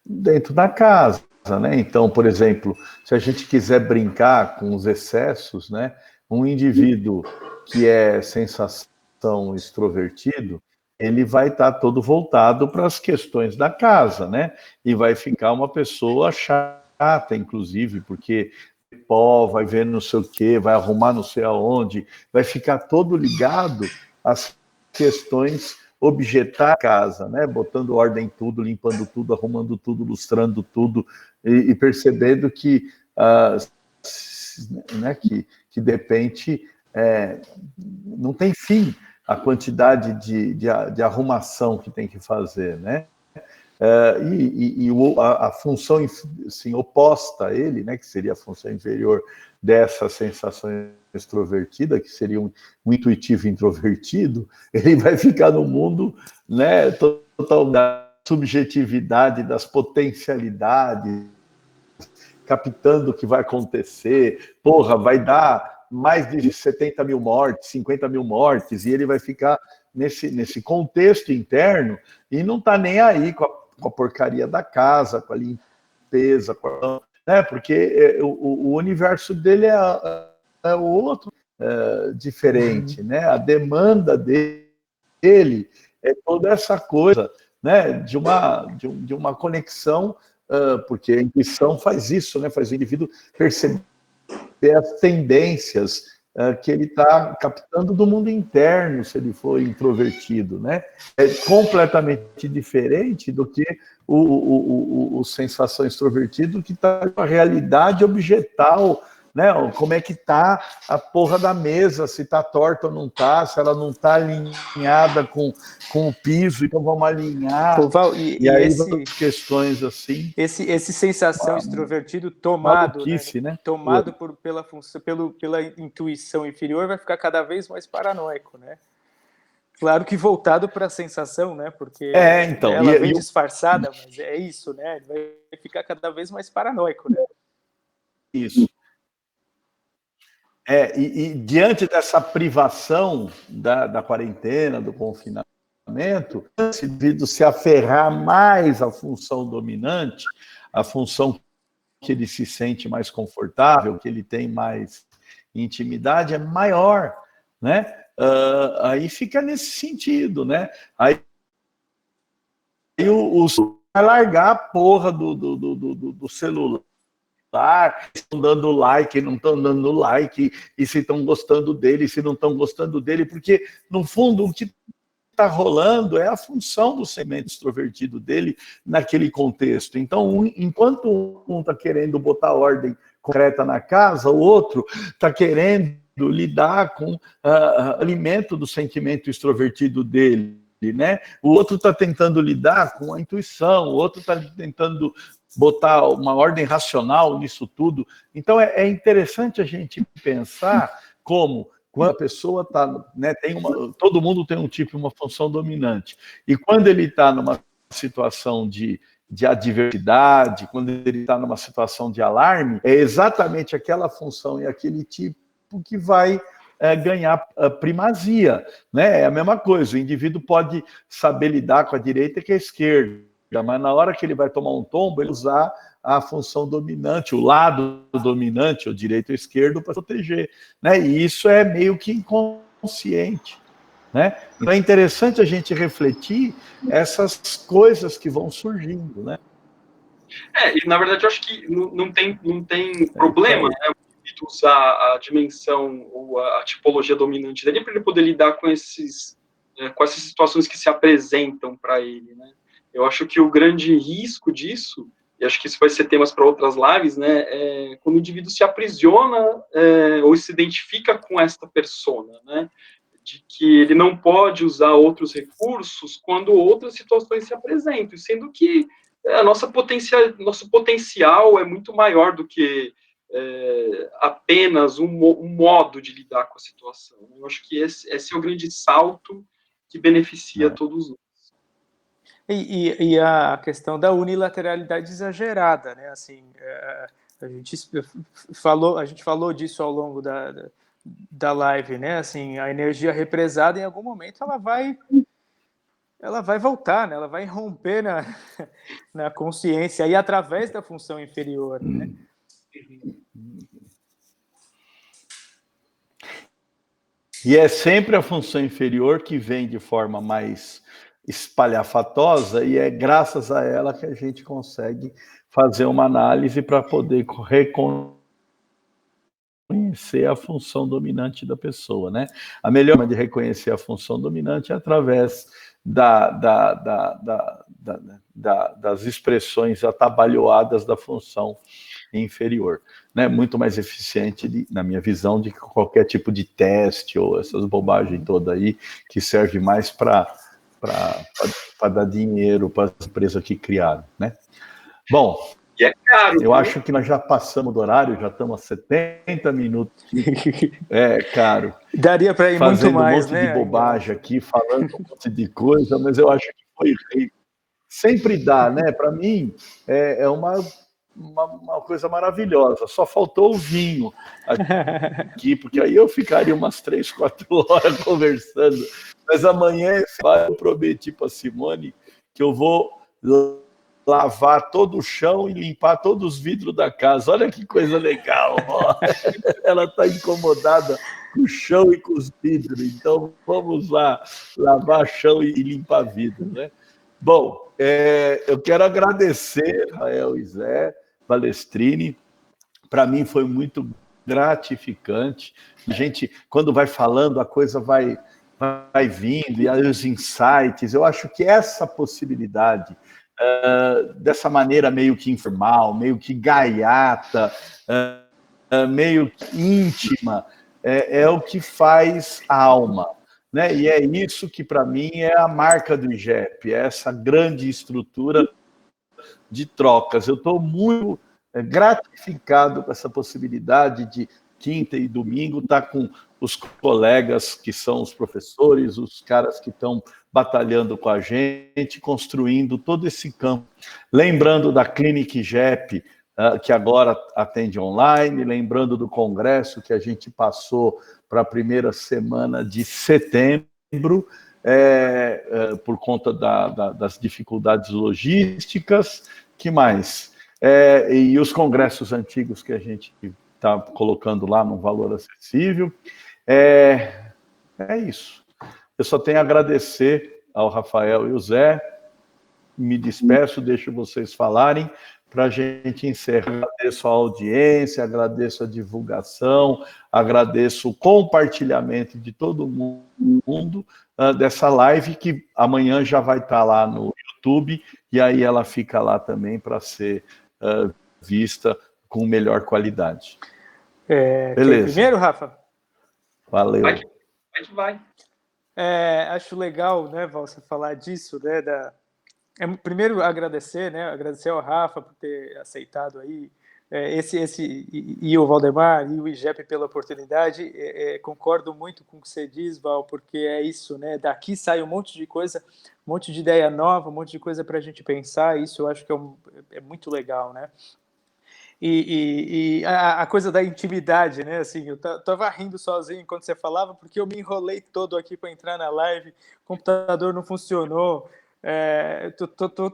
dentro da casa, né? Então, por exemplo, se a gente quiser brincar com os excessos, né, um indivíduo que é sensação extrovertido, ele vai estar todo voltado para as questões da casa, né? E vai ficar uma pessoa chata, inclusive, porque pó, vai ver não sei o quê, vai arrumar não sei aonde, vai ficar todo ligado às questões objetar a casa, né? Botando ordem em tudo, limpando tudo, arrumando tudo, lustrando tudo, e percebendo que, né, que de repente não tem fim a quantidade de arrumação que tem que fazer, né? A função assim, oposta a ele, né, que seria a função inferior dessa sensação extrovertida, que seria um intuitivo introvertido, ele vai ficar no mundo, né, total da subjetividade, das potencialidades, captando o que vai acontecer. Porra, vai dar mais de 70 mil mortes, 50 mil mortes, e ele vai ficar nesse contexto interno e não está nem aí com a porcaria da casa, com a limpeza, né? Porque o universo dele é outro, diferente, né? A demanda dele é toda essa coisa, né? De uma conexão, porque a intuição faz isso, né? Faz o indivíduo perceber as tendências que ele está captando do mundo interno, se ele for introvertido, né? É completamente diferente do que o sensação extrovertido, que está com a realidade objetal, né? Como é que está a porra da mesa, se está torta ou não está, se ela não está alinhada com o piso, então vamos alinhar. Pô, Val, e aí questões assim. Esse sensação extrovertido tomado, né? Tomado pela intuição inferior, vai ficar cada vez mais paranoico, né? Claro que voltado para a sensação, né? Porque então, ela vem disfarçada, mas é isso, né? Ele vai ficar cada vez mais paranoico, né? Isso. E diante dessa privação da quarentena, do confinamento, esse indivíduo se aferrar mais à função dominante, à função que ele se sente mais confortável, que ele tem mais intimidade, é maior, né? Aí fica nesse sentido, né? Aí vai largar a porra do celular, estão dando like, não estão dando like, e se estão gostando dele, se não estão gostando dele, porque, no fundo, o que está rolando é a função do segmento extrovertido dele naquele contexto. Então, enquanto um está querendo botar ordem concreta na casa, o outro está querendo lidar com o alimento do sentimento extrovertido dele, né? O outro está tentando lidar com a intuição, o outro está tentando botar uma ordem racional nisso tudo. Então, é interessante a gente pensar como, quando a pessoa está, né, todo mundo tem um tipo, uma função dominante. E quando ele está numa situação de adversidade, quando ele está numa situação de alarme, é exatamente aquela função e aquele tipo que vai ganhar primazia, né? É a mesma coisa, o indivíduo pode saber lidar com a direita e com a esquerda, mas na hora que ele vai tomar um tombo, ele usar a função dominante, o lado dominante, o direito ou esquerdo, para proteger, né? E isso é meio que inconsciente, né? Então é interessante a gente refletir essas coisas que vão surgindo, né? E na verdade eu acho que não tem problema, né? Usar a dimensão ou a tipologia dominante dele para ele poder lidar com essas situações que se apresentam para ele, né? Eu acho que o grande risco disso, e acho que isso vai ser temas para outras lives, né, é quando o indivíduo se aprisiona ou se identifica com esta persona, né, de que ele não pode usar outros recursos quando outras situações se apresentam, sendo que nosso potencial é muito maior do que apenas um modo de lidar com a situação. Eu acho que esse é o grande salto que beneficia todos nós. E a questão da unilateralidade exagerada, né? Assim, a gente falou disso ao longo da live, né? Assim, a energia represada, em algum momento, ela vai voltar, né? Ela vai romper na consciência, aí através da função inferior, né? E é sempre a função inferior que vem de forma mais espalhafatosa, e é graças a ela que a gente consegue fazer uma análise para poder reconhecer a função dominante da pessoa, né? A melhor forma de reconhecer a função dominante é através das expressões atabalhoadas da função inferior, né? Muito mais eficiente, na minha visão, de que qualquer tipo de teste ou essas bobagens todas aí, que serve mais para dar dinheiro para as empresas que criaram, né? Bom, e é caro, eu acho que nós já passamos do horário, já estamos a 70 minutos. É caro. Daria para ir muito mais, fazendo um monte né? de bobagem aqui, falando um monte de coisa, mas eu acho que foi rico. Sempre dá, né? Para mim, é uma coisa maravilhosa. Só faltou o vinho aqui, porque aí eu ficaria umas 3, 4 horas conversando. Mas amanhã eu prometi para a Simone que eu vou lavar todo o chão e limpar todos os vidros da casa. Olha que coisa legal. Ela está incomodada com o chão e com os vidros. Então, vamos lá lavar chão e limpar vidro, né? Bom, eu quero agradecer Rael e Zé Balestrini. Para mim foi muito gratificante. A gente, quando vai falando, a coisa vai vindo, e aí os insights. Eu acho que essa possibilidade, dessa maneira meio que informal, meio que gaiata, meio que íntima, é o que faz a alma. Né? E é isso que, para mim, é a marca do IGEP, é essa grande estrutura de trocas. Eu estou muito gratificado com essa possibilidade de quinta e domingo estar com os colegas que são os professores, os caras que estão batalhando com a gente, construindo todo esse campo. Lembrando da Clínica IGEP, que agora atende online, lembrando do congresso que a gente passou para a primeira semana de setembro, por conta das dificuldades logísticas. Que mais? E os congressos antigos que a gente está colocando lá num valor acessível. É isso. Eu só tenho a agradecer ao Rafael e ao Zé. Me despeço, deixo vocês falarem para a gente encerrar. Agradeço a audiência, agradeço a divulgação, agradeço o compartilhamento de todo mundo dessa live, que amanhã já vai estar lá no YouTube, e aí ela fica lá também para ser vista com melhor qualidade. Beleza. Primeiro, Rafa? Valeu. Vai. Acho legal, né, Val, você falar disso, né, primeiro agradecer, né, agradecer ao Rafa por ter aceitado aí, e o Valdemar e o IGEP pela oportunidade. Concordo muito com o que você diz, Val, porque é isso, né, daqui sai um monte de coisa, um monte de ideia nova, um monte de coisa para a gente pensar. Isso eu acho que é muito legal, né. E a coisa da intimidade, né? Assim, eu tava rindo sozinho enquanto você falava, porque eu me enrolei todo aqui para entrar na live, o computador não funcionou,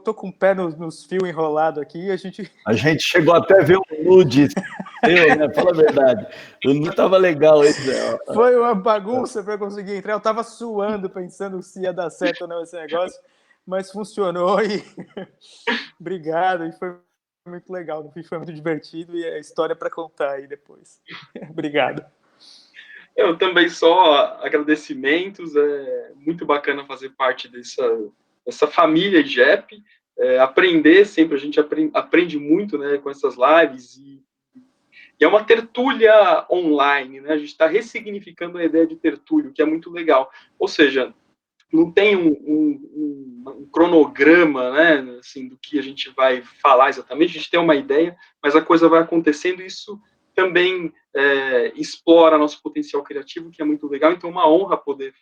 tô com o pé nos fios enrolado aqui. A gente chegou até a ver um nude seu, né? Fala a verdade. O nude estava legal. Foi uma bagunça para conseguir entrar. Eu estava suando, pensando se ia dar certo ou não esse negócio, mas funcionou e obrigado. E foi muito legal, no fim foi muito divertido, e a história para contar aí depois. Obrigado. Eu também só agradecimentos, é muito bacana fazer parte dessa família IGEP, aprender sempre, a gente aprende muito, né, com essas lives, e é uma tertúlia online, né, a gente está ressignificando a ideia de tertúlio, que é muito legal, ou seja, não tem um cronograma, né, assim, do que a gente vai falar exatamente, a gente tem uma ideia, mas a coisa vai acontecendo, e isso também explora nosso potencial criativo, que é muito legal. Então, uma honra poder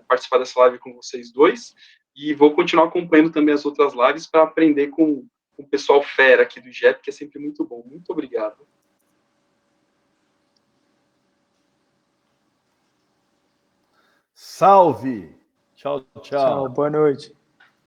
participar dessa live com vocês dois, e vou continuar acompanhando também as outras lives para aprender com o pessoal fera aqui do IGEP, que é sempre muito bom. Muito obrigado. Salve! Tchau, tchau. Tchau, boa noite.